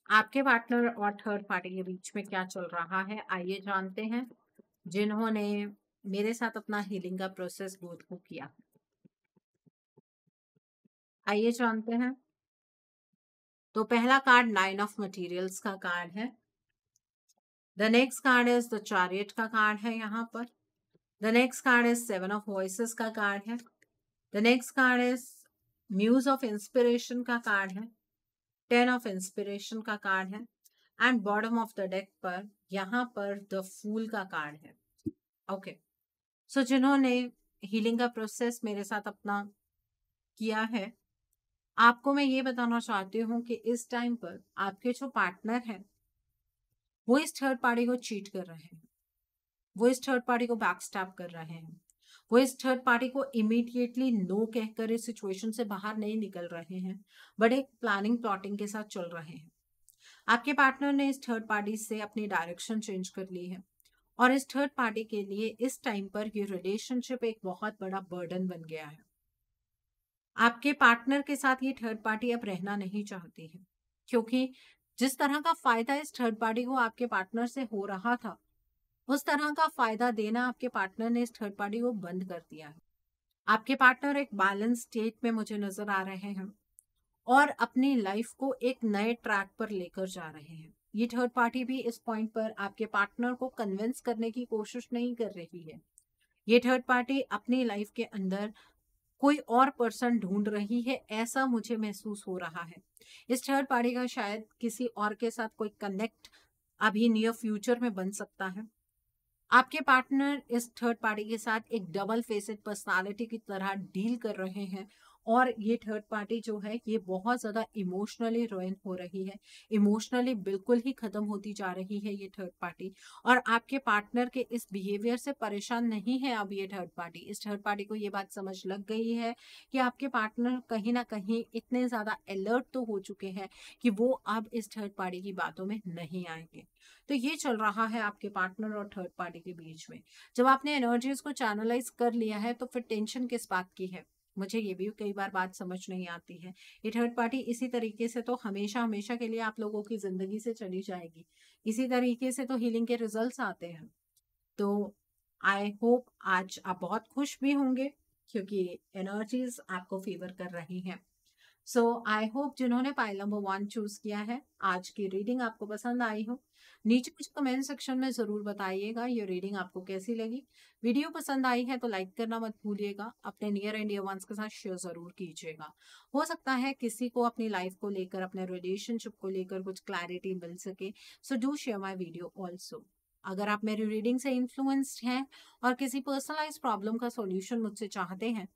आपके पार्टनर और थर्ड पार्टी के बीच में क्या चल रहा है, आइए जानते हैं, जिन्होंने मेरे साथ अपना हीलिंग का प्रोसेस गो थ्रू किया। आइए जानते हैं। तो पहला कार्ड 9 ऑफ मटेरियल्स का कार्ड है। The next card is the chariot का कार्ड है यहाँ पर। The next card is 7 of voices का कार्ड है। The next card is muse of inspiration का कार्ड है। 10 ऑफ इंस्पिरेशन का कार्ड है and bottom of the deck पर यहाँ पर द फूल का कार्ड है। ओके, सो जिन्होंने हीलिंग का प्रोसेस मेरे साथ अपना किया है, आपको मैं ये बताना चाहती हूँ कि इस टाइम पर आपके जो पार्टनर हैं वो इस थर्ड पार्टी को चीट कर रहे हैं, वो इस थर्ड पार्टी को बैकस्टैप कर रहे हैं, वो इस थर्ड पार्टी को इमीडिएटली नो कहकर इस सिचुएशन से बाहर नहीं निकल रहे हैं, बट एक प्लानिंग प्लॉटिंग के साथ चल रहे हैं। आपके पार्टनर ने इस थर्ड पार्टी से अपनी डायरेक्शन चेंज कर ली है और इस थर्ड पार्टी के लिए इस टाइम पर ये रिलेशनशिप एक बहुत बड़ा बर्डन बन गया है। आपके पार्टनर के साथ ये थर्ड पार्टी अब रहना नहीं चाहती है, क्योंकि जिस तरह का फायदा इस थर्ड पार्टी को आपके पार्टनर से हो रहा था, उस तरह का फायदा देना आपके पार्टनर ने इस थर्ड पार्टी को बंद कर दिया है। आपके पार्टनर एक बैलेंस स्टेट में मुझे नजर आ रहे हैं और अपनी लाइफ को एक नए ट्रैक पर लेकर जा रहे हैं। ये थर्ड पार्टी भी इस पॉइंट पर आपके पार्टनर को कन्विंस करने की कोशिश नहीं कर रही है। ये थर्ड पार्टी अपनी लाइफ के अंदर कोई और पर्सन ढूंढ रही है, ऐसा मुझे महसूस हो रहा है। इस थर्ड पार्टी का शायद किसी और के साथ कोई कनेक्ट अभी नियर फ्यूचर में बन सकता है। आपके पार्टनर इस थर्ड पार्टी के साथ एक डबल फेसेड पर्सनालिटी की तरह डील कर रहे हैं और ये थर्ड पार्टी जो है ये बहुत ज्यादा इमोशनली रुइन हो रही है, इमोशनली बिल्कुल ही खत्म होती जा रही है ये थर्ड पार्टी। और आपके पार्टनर के इस बिहेवियर से परेशान नहीं है अब ये थर्ड पार्टी। इस थर्ड पार्टी को ये बात समझ लग गई है कि आपके पार्टनर कहीं ना कहीं इतने ज्यादा अलर्ट तो हो चुके हैं कि वो अब इस थर्ड पार्टी की बातों में नहीं आएंगे। तो ये चल रहा है आपके पार्टनर और थर्ड पार्टी के बीच में। जब आपने एनर्जीज को चैनलाइज कर लिया है तो फिर टेंशन किस बात की है, मुझे ये भी कई बार बात समझ नहीं आती है। ये थर्ड पार्टी इसी तरीके से तो हमेशा हमेशा के लिए आप लोगों की जिंदगी से चली जाएगी, इसी तरीके से तो हीलिंग के रिजल्ट्स आते हैं। तो आई होप आज आप बहुत खुश भी होंगे क्योंकि एनर्जीज आपको फेवर कर रही हैं। सो आई होप जिन्होंने पाइल नंबर 1 चूज किया है, आज की रीडिंग आपको पसंद आई हो। नीचे कुछ कमेंट सेक्शन में जरूर बताइएगा ये रीडिंग आपको कैसी लगी। वीडियो पसंद आई है तो लाइक करना मत भूलिएगा, अपने नियर एंड डियर वंस के साथ शेयर जरूर कीजिएगा। हो सकता है किसी को अपनी लाइफ को लेकर, अपने रिलेशनशिप को लेकर कुछ क्लैरिटी मिल सके। So do share my video also. अगर आप मेरी रीडिंग से इन्फ्लुएंस्ड हैं और किसी पर्सनलाइज प्रॉब्लम का सॉल्यूशन मुझसे चाहते हैं,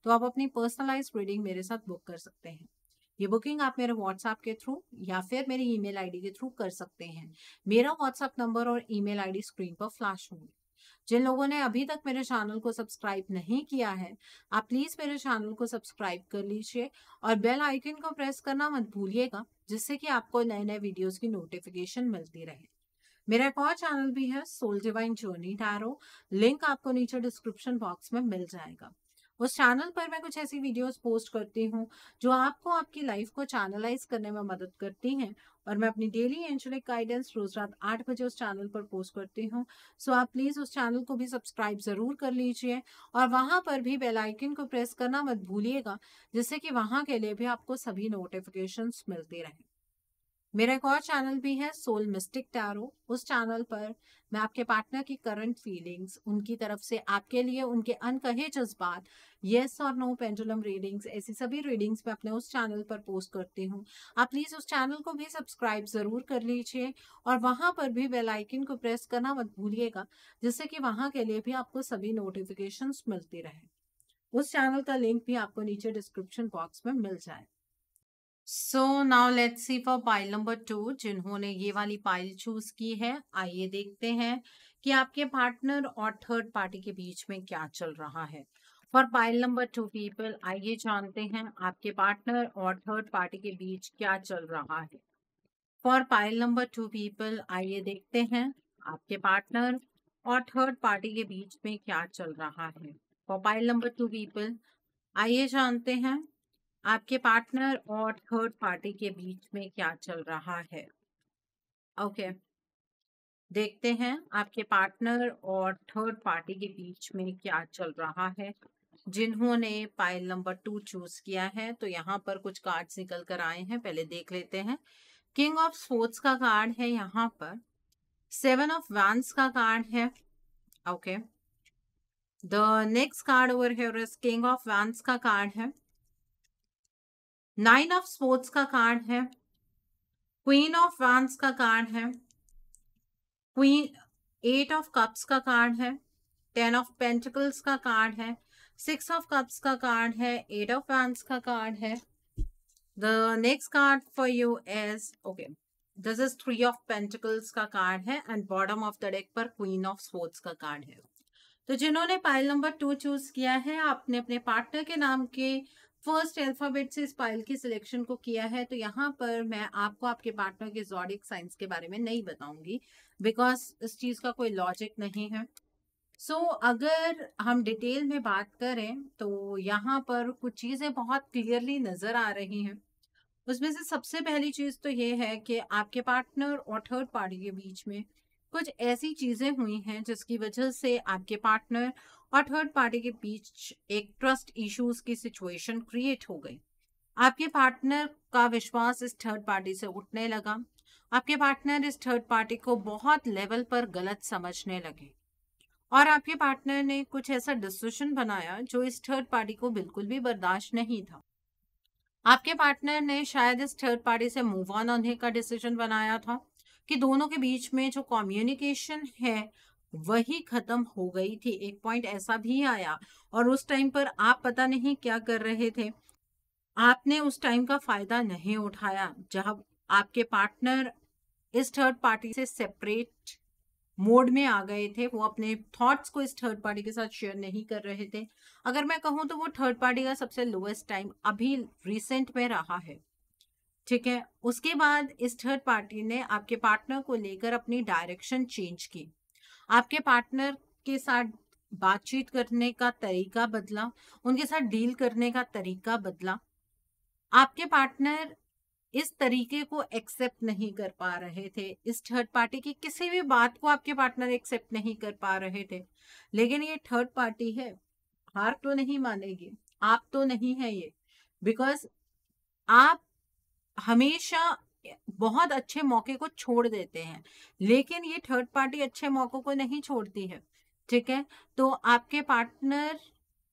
तो आप अपनी पर्सनलाइज रीडिंग मेरे साथ बुक कर सकते हैं। ये बुकिंग आप मेरे व्हाट्सएप के थ्रू या फिर मेरी ईमेल आईडी के थ्रू कर सकते हैं। मेरा व्हाट्सएप नंबर और ईमेल आईडी स्क्रीन पर फ्लैश होंगे। जिन लोगों ने अभी तक मेरे चैनल को सब्सक्राइब नहीं किया है, आप प्लीज मेरे चैनल को सब्सक्राइब कर लीजिए और बेल आइकन को प्रेस करना मत भूलिएगा, जिससे कि आपको नए नए वीडियोस की नोटिफिकेशन मिलती रहे। मेरा एक और चैनल भी है, soul divine journey tarot. Link आपको नीचे डिस्क्रिप्शन बॉक्स में मिल जाएगा। उस चैनल पर मैं कुछ ऐसी वीडियोस पोस्ट करती हूँ जो आपको आपकी लाइफ को चैनलाइज करने में मदद करती हैं, और मैं अपनी डेली एंजलिक गाइडेंस रोज रात 8 बजे उस चैनल पर पोस्ट करती हूँ। सो आप प्लीज उस चैनल को भी सब्सक्राइब जरूर कर लीजिए और वहां पर भी बेल आइकन को प्रेस करना मत भूलिएगा, जिससे कि वहां के लिए भी आपको सभी नोटिफिकेशंस मिलती रहे। मेरा एक और चैनल भी है, सोल मिस्टिक टैरो। उस चैनल पर मैं आपके पार्टनर की करंट फीलिंग्स, उनकी तरफ से आपके लिए उनके अनकहे जज्बात, येस और नो पेंडुलम रीडिंग्स, ऐसी सभी रीडिंग्स मैं अपने उस चैनल पर पोस्ट करती हूँ। आप प्लीज उस चैनल को भी सब्सक्राइब जरूर कर लीजिए और वहां पर भी बेल आइकन को प्रेस करना मत भूलिएगा, जिससे कि वहां के लिए भी आपको सभी नोटिफिकेशंस मिलती रहे। उस चैनल का लिंक भी आपको नीचे डिस्क्रिप्शन बॉक्स में मिल जाए। So now let's see for pile number 2, जिन्होंने ये वाली पाइल चूज की है। आइए देखते हैं कि आपके पार्टनर और थर्ड पार्टी के बीच में क्या चल रहा है। फॉर पाइल नंबर 2 पीपल, आइए जानते हैं आपके पार्टनर और थर्ड पार्टी के बीच क्या चल रहा है। फॉर पाइल नंबर 2 पीपल, आइए देखते हैं आपके पार्टनर और थर्ड पार्टी के बीच में क्या चल रहा है। फॉर पाइल नंबर 2 पीपल, आइए जानते हैं आपके पार्टनर और थर्ड पार्टी के बीच में क्या चल रहा है। ओके, देखते हैं आपके पार्टनर और थर्ड पार्टी के बीच में क्या चल रहा है। जिन्होंने पाइल नंबर 2 चूज किया है, तो यहाँ पर कुछ कार्ड्स निकल कर आए हैं, पहले देख लेते हैं। किंग ऑफ स्पोर्ट्स का कार्ड है यहाँ पर, 7 ऑफ वैंड्स का कार्ड है। Okay, the next card over here is king of wands का कार्ड है, 9 ऑफ स्पोर्ट्स का कार्ड है, क्वीन ऑफ वैंड्स का कार्ड है, क्वीन 8 ऑफ कप्स का कार्ड है, 10 ऑफ पेंटिकल्स का कार्ड है, 6 ऑफ कप्स का कार्ड है, 8 ऑफ वैंड्स का कार्ड है। The next card for you is okay, this is 3 of pentacles का कार्ड है and bottom of the deck पर क्वीन ऑफ स्पोर्ट्स का कार्ड है। तो जिन्होंने पाइल नंबर 2 चूज किया है, आपने अपने पार्टनर के नाम के फर्स्ट अल्फाबेट से इस पाइल की सिलेक्शन को किया है। तो यहाँ पर मैं आपको आपके पार्टनर के ज़ोडिएक साइंस के बारे में नहीं बताऊंगी, बिकॉज इस चीज का कोई लॉजिक नहीं है। सो अगर हम डिटेल में बात करें तो यहाँ पर कुछ चीजें बहुत क्लियरली नजर आ रही हैं। उसमें से सबसे पहली चीज तो ये है कि आपके पार्टनर और थर्ड पार्टी के बीच में कुछ ऐसी चीजें हुई हैं जिसकी वजह से आपके पार्टनर और थर्ड पार्टी के बीच एक ट्रस्ट इश्यूज की सिचुएशन क्रिएट हो गई। आपके पार्टनर का विश्वास इस थर्ड पार्टी से उठने लगा। आपके पार्टनर इस थर्ड पार्टी को बहुत लेवल पर गलत समझने लगे और आपके पार्टनर ने कुछ ऐसा डिसीजन बनाया जो इस थर्ड पार्टी को बिल्कुल भी बर्दाश्त नहीं था। आपके पार्टनर ने शायद इस थर्ड पार्टी से मूव ऑन होने का डिसीजन बनाया था कि दोनों के बीच में जो कम्युनिकेशन है वही खत्म हो गई थी। एक पॉइंट ऐसा भी आया और उस टाइम पर आप पता नहीं क्या कर रहे थे, आपने उस टाइम का फायदा नहीं उठाया जब आपके पार्टनर इस थर्ड पार्टी से सेपरेट मोड में आ गए थे। वो अपने थॉट्स को इस थर्ड पार्टी के साथ शेयर नहीं कर रहे थे। अगर मैं कहूँ तो वो थर्ड पार्टी का सबसे लोएस्ट टाइम अभी रिसेंट में रहा है। ठीक है, उसके बाद इस थर्ड पार्टी ने आपके पार्टनर को लेकर अपनी डायरेक्शन चेंज की। आपके पार्टनर के साथ बातचीत करने का तरीका बदला, उनके साथ डील करने का तरीका बदला। आपके पार्टनर इस तरीके को एक्सेप्ट नहीं कर पा रहे थे, इस थर्ड पार्टी की किसी भी बात को आपके पार्टनर एक्सेप्ट नहीं कर पा रहे थे। लेकिन ये थर्ड पार्टी है, हार तो नहीं मानेगी, आप तो नहीं है ये, बिकॉज आप हमेशा बहुत अच्छे मौके को छोड़ देते हैं, लेकिन ये थर्ड पार्टी अच्छे मौकों को नहीं छोड़ती है। ठीक है, तो आपके पार्टनर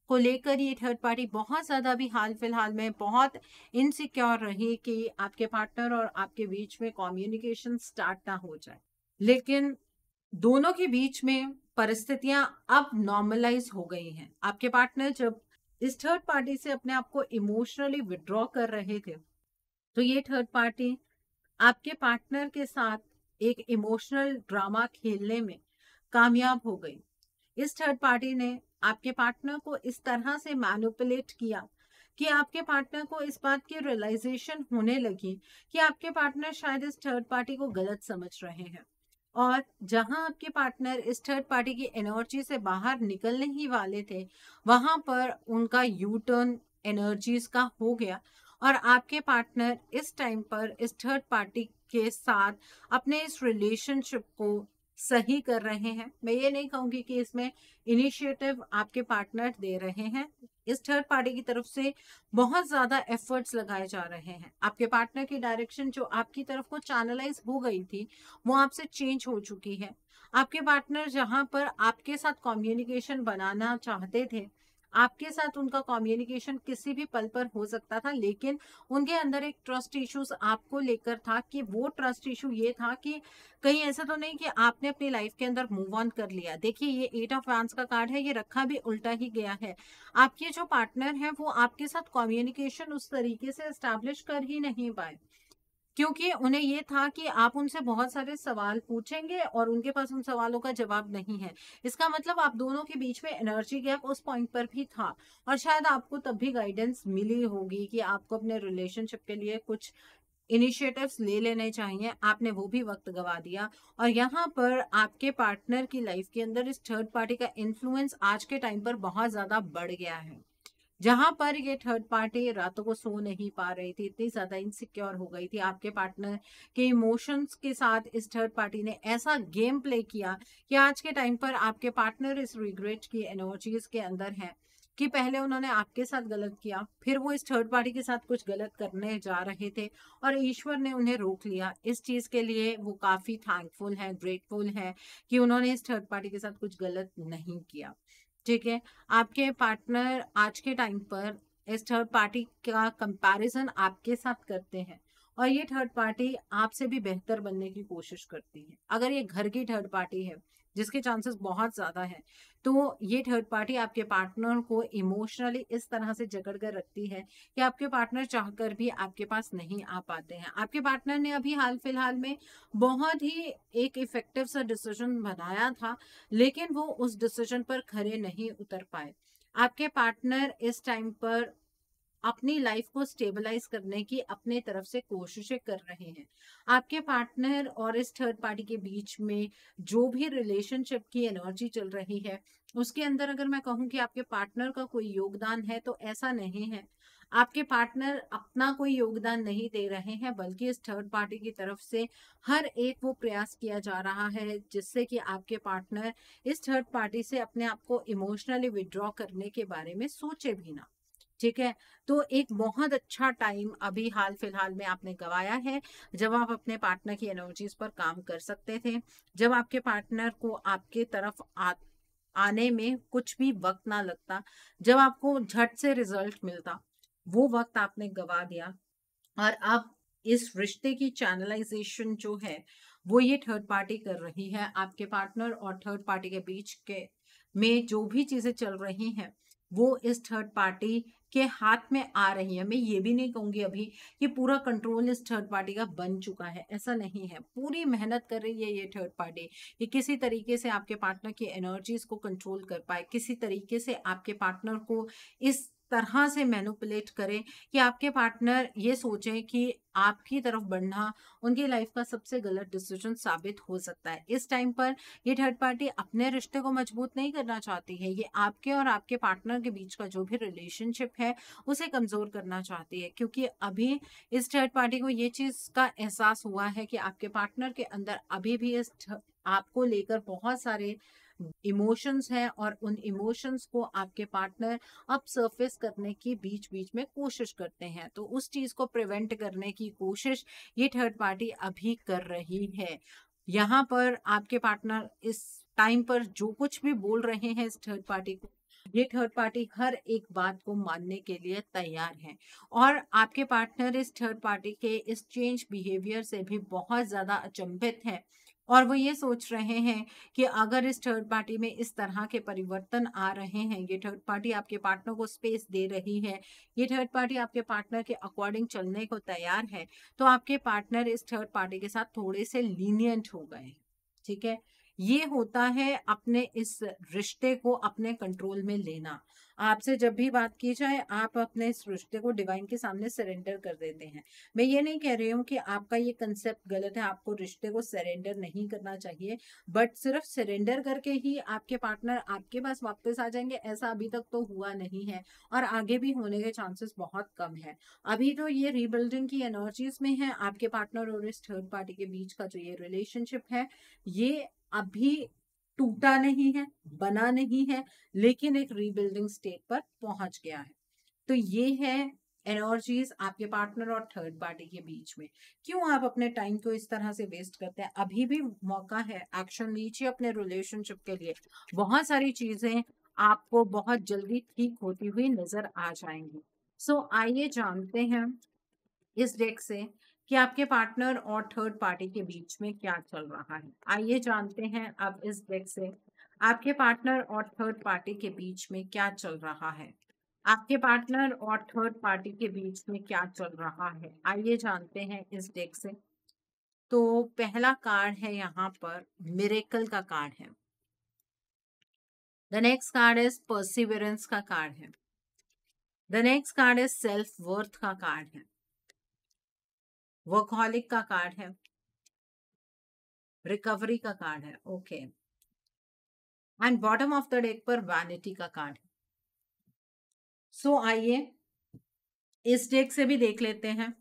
को लेकर ये थर्ड पार्टी बहुत ज्यादा अभी हाल फिलहाल में बहुत इनसिक्योर रही कि आपके पार्टनर और आपके बीच में कम्युनिकेशन स्टार्ट ना हो जाए। लेकिन दोनों के बीच में परिस्थितियां अब नॉर्मलाइज हो गई हैं। आपके पार्टनर जब इस थर्ड पार्टी से अपने आप को इमोशनली विड्रॉ कर रहे थे, तो ये थर्ड पार्टी आपके पार्टनर के साथ एक इमोशनल ड्रामा खेलने में कामयाब हो गई। इस थर्ड पार्टी ने आपके पार्टनर को इस तरह से मैनिपुलेट किया कि आपके पार्टनर को इस बात की रियलाइजेशन होने लगी कि आपके पार्टनर शायद इस थर्ड पार्टी को गलत समझ रहे हैं। और जहां आपके पार्टनर इस थर्ड पार्टी की एनर्जी से बाहर निकलने ही वाले थे, वहां पर उनका यू टर्न एनर्जीज का हो गया और आपके पार्टनर इस टाइम पर इस थर्ड पार्टी के साथ अपने इस रिलेशनशिप को सही कर रहे हैं। मैं ये नहीं कहूंगी कि इसमें इनिशिएटिव आपके पार्टनर दे रहे हैं, इस थर्ड पार्टी की तरफ से बहुत ज्यादा एफर्ट्स लगाए जा रहे हैं। आपके पार्टनर की डायरेक्शन जो आपकी तरफ को चैनलाइज हो गई थी, वो आपसे चेंज हो चुकी है। आपके पार्टनर जहां पर आपके साथ कम्युनिकेशन बनाना चाहते थे, आपके साथ उनका कम्युनिकेशन किसी भी पल पर हो सकता था, लेकिन उनके अंदर एक ट्रस्ट इश्यूज आपको लेकर था कि वो ट्रस्ट इशू ये था कि कहीं ऐसा तो नहीं कि आपने अपनी लाइफ के अंदर मूव ऑन कर लिया। देखिए, ये 8 ऑफ वैंड्स का कार्ड है, ये रखा भी उल्टा ही गया है। आपके जो पार्टनर है वो आपके साथ कम्युनिकेशन उस तरीके से एस्टेब्लिश कर ही नहीं पाए, क्योंकि उन्हें ये था कि आप उनसे बहुत सारे सवाल पूछेंगे और उनके पास उन सवालों का जवाब नहीं है। इसका मतलब आप दोनों के बीच में एनर्जी गैप उस पॉइंट पर भी था और शायद आपको तब भी गाइडेंस मिली होगी कि आपको अपने रिलेशनशिप के लिए कुछ इनिशिएटिव्स ले लेने चाहिए। आपने वो भी वक्त गवा दिया और यहाँ पर आपके पार्टनर की लाइफ के अंदर इस थर्ड पार्टी का इन्फ्लुएंस आज के टाइम पर बहुत ज्यादा बढ़ गया है। जहां पर ये थर्ड पार्टी रातों को सो नहीं पा रही थी, इतनी ज्यादा इनसिक्योर हो गई थी आपके पार्टनर के इमोशंस के साथ, इस थर्ड पार्टी ने ऐसा गेम प्ले किया कि आज के टाइम पर आपके पार्टनर इस रिग्रेट की एनर्जीज के अंदर है कि पहले उन्होंने आपके साथ गलत किया, फिर वो इस थर्ड पार्टी के साथ कुछ गलत करने जा रहे थे और ईश्वर ने उन्हें रोक लिया। इस चीज के लिए वो काफी थैंकफुल है, ग्रेटफुल है कि उन्होंने इस थर्ड पार्टी के साथ कुछ गलत नहीं किया। ठीक है, आपके पार्टनर आज के टाइम पर इस थर्ड पार्टी का कंपैरिजन आपके साथ करते हैं और ये थर्ड पार्टी आपसे भी बेहतर बनने की कोशिश करती है। अगर ये घर की थर्ड पार्टी है, जिसके चांसेस बहुत ज्यादा है, तो ये थर्ड पार्टी आपके पार्टनर को इमोशनली इस तरह से जकड़ कर रखती है कि आपके पार्टनर चाहकर भी आपके पास नहीं आ पाते हैं। आपके पार्टनर ने अभी हाल फिलहाल में बहुत ही एक इफेक्टिव सा डिसीजन बनाया था, लेकिन वो उस डिसीजन पर खरे नहीं उतर पाए। आपके पार्टनर इस टाइम पर अपनी लाइफ को स्टेबलाइज करने की अपने तरफ से कोशिशें कर रहे हैं। आपके पार्टनर और इस थर्ड पार्टी के बीच में जो भी रिलेशनशिप की एनर्जी चल रही है, उसके अंदर अगर मैं कहूँ कि आपके पार्टनर का कोई योगदान है, तो ऐसा नहीं है। आपके पार्टनर अपना कोई योगदान नहीं दे रहे हैं, बल्कि इस थर्ड पार्टी की तरफ से हर एक वो प्रयास किया जा रहा है जिससे कि आपके पार्टनर इस थर्ड पार्टी से अपने आप को इमोशनली विड्रॉ करने के बारे में सोचे भी ना। ठीक है, तो एक बहुत अच्छा टाइम अभी हाल फिलहाल में आपने गवाया है, जब आप अपने पार्टनर की एनर्जीज पर काम कर सकते थे, जब आपके पार्टनर को आपके तरफ आने में कुछ भी वक्त ना लगता, जब आपको झट से रिजल्ट मिलता, वो वक्त आपने गवा दिया। और अब इस रिश्ते की चैनलाइजेशन जो है वो ये थर्ड पार्टी कर रही है। आपके पार्टनर और थर्ड पार्टी के बीच के में जो भी चीजें चल रही हैं, वो इस थर्ड पार्टी के हाथ में आ रही है। मैं ये भी नहीं कहूंगी अभी कि पूरा कंट्रोल इस थर्ड पार्टी का बन चुका है, ऐसा नहीं है। पूरी मेहनत कर रही है ये थर्ड पार्टी कि किसी तरीके से आपके पार्टनर की एनर्जीज को कंट्रोल कर पाए, किसी तरीके से आपके पार्टनर को इस तरह से मैनिपुलेट करे कि आपके पार्टनर ये सोचे कि आपकी तरफ बढ़ना उनकी लाइफ का सबसे गलत डिसीजन साबित हो सकता है। इस टाइम पर ये थर्ड पार्टी अपने रिश्ते को मजबूत नहीं करना चाहती है, ये आपके और आपके पार्टनर के बीच का जो भी रिलेशनशिप है उसे कमजोर करना चाहती है, क्योंकि अभी इस थर्ड पार्टी को ये चीज का एहसास हुआ है कि आपके पार्टनर के अंदर अभी भी आपको लेकर बहुत सारे इमोशंस हैं और उन इमोशंस को आपके पार्टनर अब सरफेस करने की बीच बीच में कोशिश करते हैं, तो उस चीज को प्रिवेंट करने की कोशिश ये थर्ड पार्टी अभी कर रही है। यहाँ पर आपके पार्टनर इस टाइम पर जो कुछ भी बोल रहे हैं इस थर्ड पार्टी को, ये थर्ड पार्टी हर एक बात को मानने के लिए तैयार है। और आपके पार्टनर इस थर्ड पार्टी के इस चेंज बिहेवियर से भी बहुत ज्यादा अचंभित है, और वो ये सोच रहे हैं कि अगर इस थर्ड पार्टी में इस तरह के परिवर्तन आ रहे हैं, ये थर्ड पार्टी आपके पार्टनर को स्पेस दे रही है, ये थर्ड पार्टी आपके पार्टनर के अकॉर्डिंग चलने को तैयार है, तो आपके पार्टनर इस थर्ड पार्टी के साथ थोड़े से लीनियंट हो गए। ठीक है, ये होता है अपने इस रिश्ते को अपने कंट्रोल में लेना। आपसे जब भी बात की जाए, आप अपने इस रिश्ते को डिवाइन के सामने सरेंडर कर देते हैं। मैं ये नहीं कह रही हूँ कि आपका ये कंसेप्ट गलत है, आपको रिश्ते को सरेंडर नहीं करना चाहिए, बट सिर्फ सरेंडर करके ही आपके पार्टनर आपके पास वापस आ जाएंगे, ऐसा अभी तक तो हुआ नहीं है, और आगे भी होने के चांसेस बहुत कम है। अभी तो ये रीबिल्डिंग की एनर्जीज में है। आपके पार्टनर और इस थर्ड पार्टी के बीच का जो ये रिलेशनशिप है, ये अभी टूटा नहीं है, बना नहीं है, लेकिन एक रीबिल्डिंग स्टेट पर पहुंच गया है। तो ये है एनर्जीज आपके पार्टनर और थर्ड पार्टी के बीच में। क्यों आप अपने टाइम को इस तरह से वेस्ट करते हैं? अभी भी मौका है, एक्शन लीजिए अपने रिलेशनशिप के लिए। बहुत सारी चीजें आपको बहुत जल्दी ठीक होती हुई नजर आ जाएंगी। सो आइए जानते हैं इस डेक से कि आपके पार्टनर और थर्ड पार्टी के बीच में क्या चल रहा है। आइए जानते हैं अब इस डेक से आपके पार्टनर और थर्ड पार्टी के बीच में क्या चल रहा है। आपके पार्टनर और थर्ड पार्टी के बीच में क्या चल रहा है, आइए जानते हैं इस डेक से। तो पहला कार्ड है यहाँ पर मिरेकल का कार्ड है। The next card is perseverance का कार्ड है। The next card is self worth का कार्ड है। वर्कहॉलिक का कार्ड है। रिकवरी का कार्ड है। Okay, and bottom of the deck पर वैनिटी का कार्ड है। सो आइए इस डेक से भी देख लेते हैं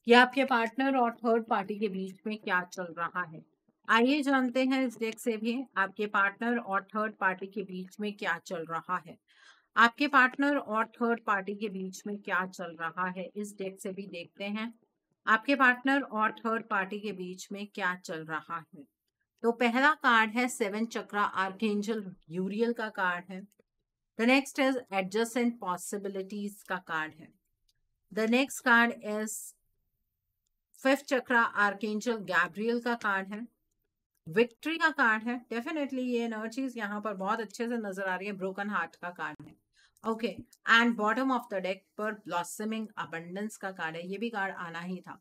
कि आपके पार्टनर और थर्ड पार्टी के बीच में क्या चल रहा है। आइए जानते हैं इस डेक से भी आपके पार्टनर और थर्ड पार्टी के बीच में क्या चल रहा है। आपके पार्टनर और थर्ड पार्टी के बीच में क्या चल रहा है, इस डेक से भी देखते हैं आपके पार्टनर और थर्ड पार्टी के बीच में क्या चल रहा है। तो पहला कार्ड है सेवन चक्रा आर्कएंजल यूरियल का कार्ड है। The next is adjacent possibilities का कार्ड है। The next card is fifth chakra archangel Gabriel का कार्ड है। विक्ट्री का कार्ड है। डेफिनेटली ये एनर्जीज यहाँ पर बहुत अच्छे से नजर आ रही है। ब्रोकन हार्ट का कार्ड है। Okay, and bottom of the deck पर ब्लॉसमिंग अबंडेंस का कार्ड है। ये भी कार्ड आना ही था।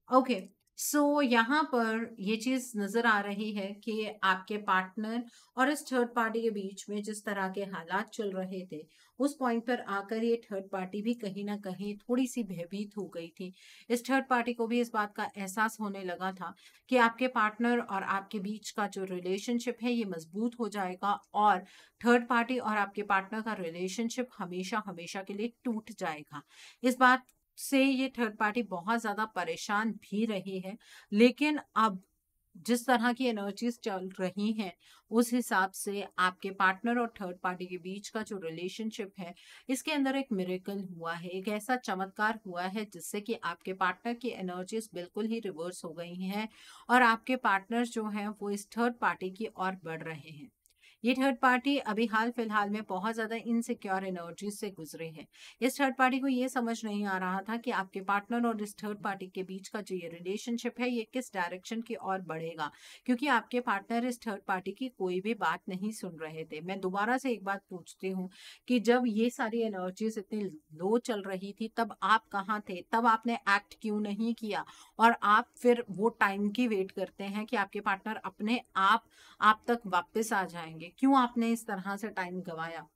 ओके, सो यहाँ पर ये चीज नजर आ रही है कि आपके पार्टनर और इस थर्ड पार्टी के बीच में जिस तरह के हालात चल रहे थे, उस पॉइंट पर आकर ये थर्ड पार्टी भी कहीं ना कहीं थोड़ी सी भयभीत हो गई थी। इस थर्ड पार्टी को भी इस बात का एहसास होने लगा था कि आपके पार्टनर और आपके बीच का जो रिलेशनशिप है ये मजबूत हो जाएगा, और थर्ड पार्टी और आपके पार्टनर का रिलेशनशिप हमेशा हमेशा के लिए टूट जाएगा। इस बात से ये थर्ड पार्टी बहुत ज्यादा परेशान भी रही है, लेकिन अब जिस तरह की एनर्जीज चल रही हैं उस हिसाब से आपके पार्टनर और थर्ड पार्टी के बीच का जो रिलेशनशिप है, इसके अंदर एक मिरेकल हुआ है, एक ऐसा चमत्कार हुआ है जिससे कि आपके पार्टनर की एनर्जीज बिल्कुल ही रिवर्स हो गई हैं, और आपके पार्टनर जो हैं वो इस थर्ड पार्टी की ओर बढ़ रहे हैं। ये थर्ड पार्टी अभी हाल फिलहाल में बहुत ज्यादा इनसिक्योर एनर्जी से गुजरे हैं। इस थर्ड पार्टी को ये समझ नहीं आ रहा था कि आपके पार्टनर और इस थर्ड पार्टी के बीच का जो ये रिलेशनशिप है ये किस डायरेक्शन की ओर बढ़ेगा, क्योंकि आपके पार्टनर इस थर्ड पार्टी की कोई भी बात नहीं सुन रहे थे। मैं दोबारा से एक बात पूछती हूँ कि जब ये सारी एनर्जीज इतनी लो चल रही थी तब आप कहाँ थे? तब आपने एक्ट क्यों नहीं किया? और आप फिर वो टाइम की वेट करते हैं कि आपके पार्टनर अपने आप तक वापस आ जाएंगे। क्यों आपने इस तरह से टाइम गवाया?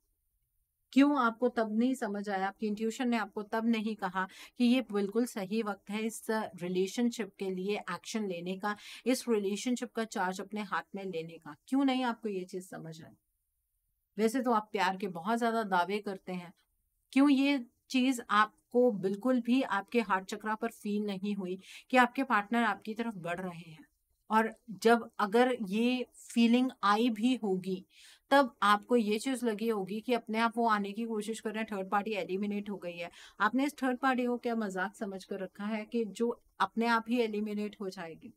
क्यों आपको तब नहीं समझ आया, आपकी इंट्यूशन ने आपको तब नहीं कहा कि ये बिल्कुल सही वक्त है इस रिलेशनशिप के लिए एक्शन लेने का, इस रिलेशनशिप का चार्ज अपने हाथ में लेने का? क्यों नहीं आपको ये चीज समझ आई? वैसे तो आप प्यार के बहुत ज्यादा दावे करते हैं, क्यों ये चीज आपको बिल्कुल भी आपके हार्ट चक्रा पर फील नहीं हुई कि आपके पार्टनर आपकी तरफ बढ़ रहे हैं? और जब अगर ये फीलिंग आई भी होगी तब आपको ये चीज लगी होगी कि अपने आप वो आने की कोशिश कर रहे हैं, थर्ड पार्टी एलिमिनेट हो गई है। आपने इस थर्ड पार्टी को क्या मजाक समझ कर रखा है कि जो अपने आप ही एलिमिनेट हो जाएगी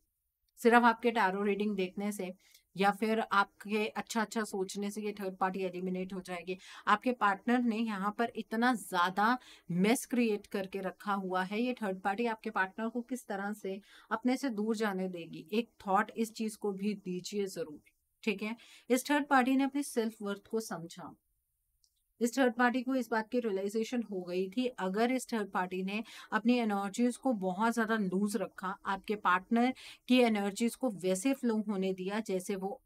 सिर्फ आपके टैरो रीडिंग देखने से, या फिर आपके अच्छा अच्छा सोचने से ये थर्ड पार्टी एलिमिनेट हो जाएगी। आपके पार्टनर ने यहाँ पर इतना ज्यादा मेस क्रिएट करके रखा हुआ है, ये थर्ड पार्टी आपके पार्टनर को किस तरह से अपने से दूर जाने देगी, एक थॉट इस चीज को भी दीजिए जरूर। ठीक है, इस थर्ड पार्टी ने अपनी सेल्फ वर्थ को समझा, इस थर्ड पार्टी को इस बात की रियलाइजेशन हो गई थी। अगर इस थर्ड पार्टी ने अपनी एनर्जीज को बहुत ज्यादा लूज रखा, आपके पार्टनर की एनर्जीज को वैसे फ्लो होने दिया जैसे वो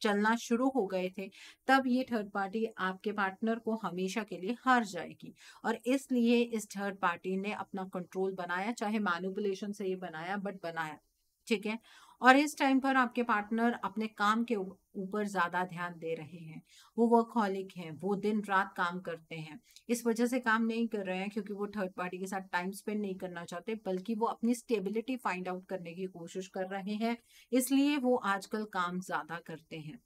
चलना शुरू हो गए थे, तब ये थर्ड पार्टी आपके पार्टनर को हमेशा के लिए हार जाएगी। और इसलिए इस थर्ड पार्टी ने अपना कंट्रोल बनाया, चाहे मैनिपुलेशन से ये बनाया, बट बनाया। ठीक है, और इस टाइम पर आपके पार्टनर अपने काम के ऊपर ज्यादा ध्यान दे रहे हैं, वो वर्कहॉलिक हैं, वो दिन रात काम करते हैं। इस वजह से काम नहीं कर रहे हैं क्योंकि वो थर्ड पार्टी के साथ टाइम स्पेंड नहीं करना चाहते, बल्कि वो अपनी स्टेबिलिटी फाइंड आउट करने की कोशिश कर रहे हैं, इसलिए वो आजकल काम ज्यादा करते हैं।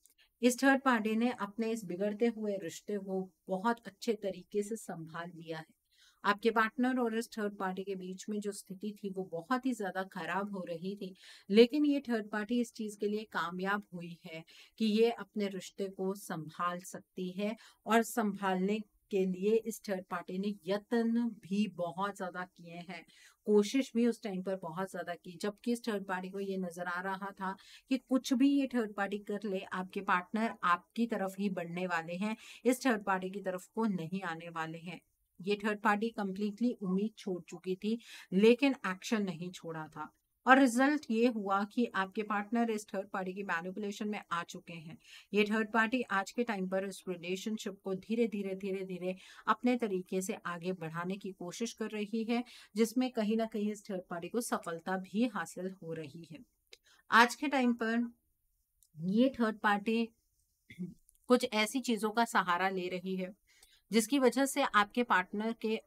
इस थर्ड पार्टी ने अपने इस बिगड़ते हुए रिश्ते को बहुत अच्छे तरीके से संभाल लिया है। आपके पार्टनर और इस थर्ड पार्टी के बीच में जो स्थिति थी वो बहुत ही ज्यादा खराब हो रही थी, लेकिन ये थर्ड पार्टी इस चीज के लिए कामयाब हुई है कि ये अपने रिश्ते को संभाल सकती है। और संभालने के लिए इस थर्ड पार्टी ने यत्न भी बहुत ज्यादा किए हैं, कोशिश भी उस टाइम पर बहुत ज्यादा की, जबकि इस थर्ड पार्टी को ये नजर आ रहा था कि कुछ भी ये थर्ड पार्टी कर ले, आपके पार्टनर आपकी तरफ ही बढ़ने वाले हैं, इस थर्ड पार्टी की तरफ को नहीं आने वाले हैं। ये थर्ड पार्टी कंप्लीटली उम्मीद छोड़ चुकी थी, लेकिन एक्शन नहीं छोड़ा था। और रिजल्ट ये हुआ कि आपके पार्टनर इस थर्ड पार्टी की मैनिपुलेशन में आ चुके हैं। ये थर्ड पार्टी आज के टाइम पर इस रिलेशनशिप को धीरे धीरे धीरे धीरे अपने तरीके से आगे बढ़ाने की कोशिश कर रही है, जिसमें कहीं ना कहीं इस थर्ड पार्टी को सफलता भी हासिल हो रही है। आज के टाइम पर ये थर्ड पार्टी कुछ ऐसी चीजों का सहारा ले रही है जिसकी वजह से आपके पार्टनर के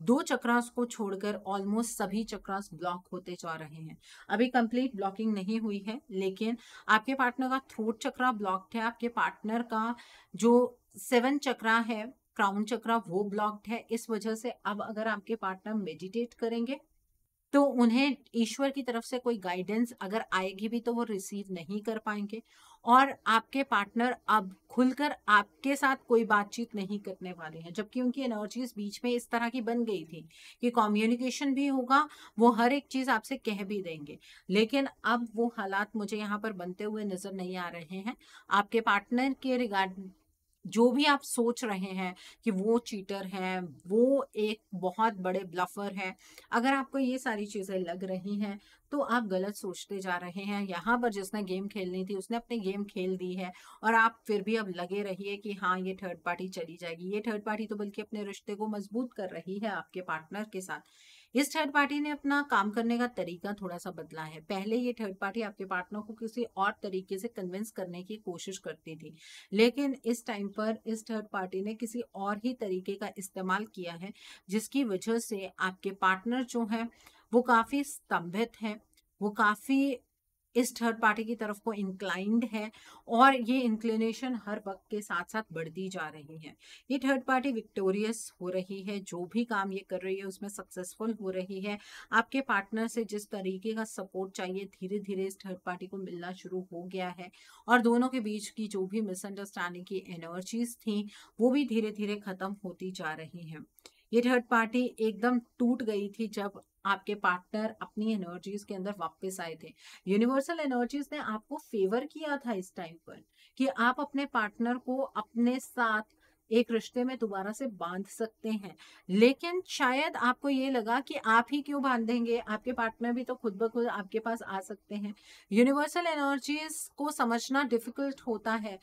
दो चक्रास को छोड़कर ऑलमोस्ट सभी चक्रास ब्लॉक होते जा रहे हैं। अभी कंप्लीट ब्लॉकिंग नहीं हुई है, लेकिन आपके पार्टनर का थ्रोट चक्रा ब्लॉक्ड है, आपके पार्टनर का जो 7 चक्रा है, क्राउन चक्रा, वो ब्लॉक्ड है। इस वजह से अब अगर आपके पार्टनर मेडिटेट करेंगे तो उन्हें ईश्वर की तरफ से कोई गाइडेंस अगर आएगी भी तो वो रिसीव नहीं कर पाएंगे। और आपके पार्टनर अब खुलकर आपके साथ कोई बातचीत नहीं करने वाले हैं, जबकि उनकी एनर्जीज बीच में इस तरह की बन गई थी कि कम्युनिकेशन भी होगा, वो हर एक चीज आपसे कह भी देंगे, लेकिन अब वो हालात मुझे यहाँ पर बनते हुए नजर नहीं आ रहे हैं। आपके पार्टनर के रिगार्ड जो भी आप सोच रहे हैं कि वो चीटर हैं, वो एक बहुत बड़े ब्लफर हैं, अगर आपको ये सारी चीजें लग रही हैं तो आप गलत सोचते जा रहे हैं। यहाँ पर जिसने गेम खेलनी थी उसने अपनी गेम खेल दी है, और आप फिर भी अब लगे रहिए कि हाँ ये थर्ड पार्टी चली जाएगी। ये थर्ड पार्टी तो बल्कि अपने रिश्ते को मजबूत कर रही है आपके पार्टनर के साथ। इस थर्ड पार्टी ने अपना काम करने का तरीका थोड़ा सा बदला है। पहले ये थर्ड पार्टी आपके पार्टनर को किसी और तरीके से कन्विंस करने की कोशिश करती थी, लेकिन इस टाइम पर इस थर्ड पार्टी ने किसी और ही तरीके का इस्तेमाल किया है, जिसकी वजह से आपके पार्टनर जो है वो काफी स्तंभित है, वो काफी इस थर्ड पार्टी की तरफ को इंक्लाइंड है, और ये इंक्लिनेशन हर वक्त के साथ साथ बढ़ती जा रही है। ये थर्ड पार्टी विक्टोरियस हो रही है, जो भी काम ये कर रही है उसमें सक्सेसफुल हो रही है। आपके पार्टनर से जिस तरीके का सपोर्ट चाहिए धीरे धीरे इस थर्ड पार्टी को मिलना शुरू हो गया है, और दोनों के बीच की जो भी मिसअंडरस्टैंडिंग की एनर्जीज थी वो भी धीरे धीरे खत्म होती जा रही हैं। ये थर्ड पार्टी एकदम टूट गई थी जब आपके पार्टनर अपनी एनर्जीज के अंदर वापस आए थे। यूनिवर्सल एनर्जीज ने आपको फेवर किया था इस टाइम पर कि आप अपने पार्टनर को अपने साथ एक रिश्ते में दोबारा से बांध सकते हैं, लेकिन शायद आपको ये लगा कि आप ही क्यों बांधेंगे, आपके पार्टनर भी तो खुद ब खुद आपके पास आ सकते हैं। यूनिवर्सल एनर्जीज को समझना डिफिकल्ट होता है।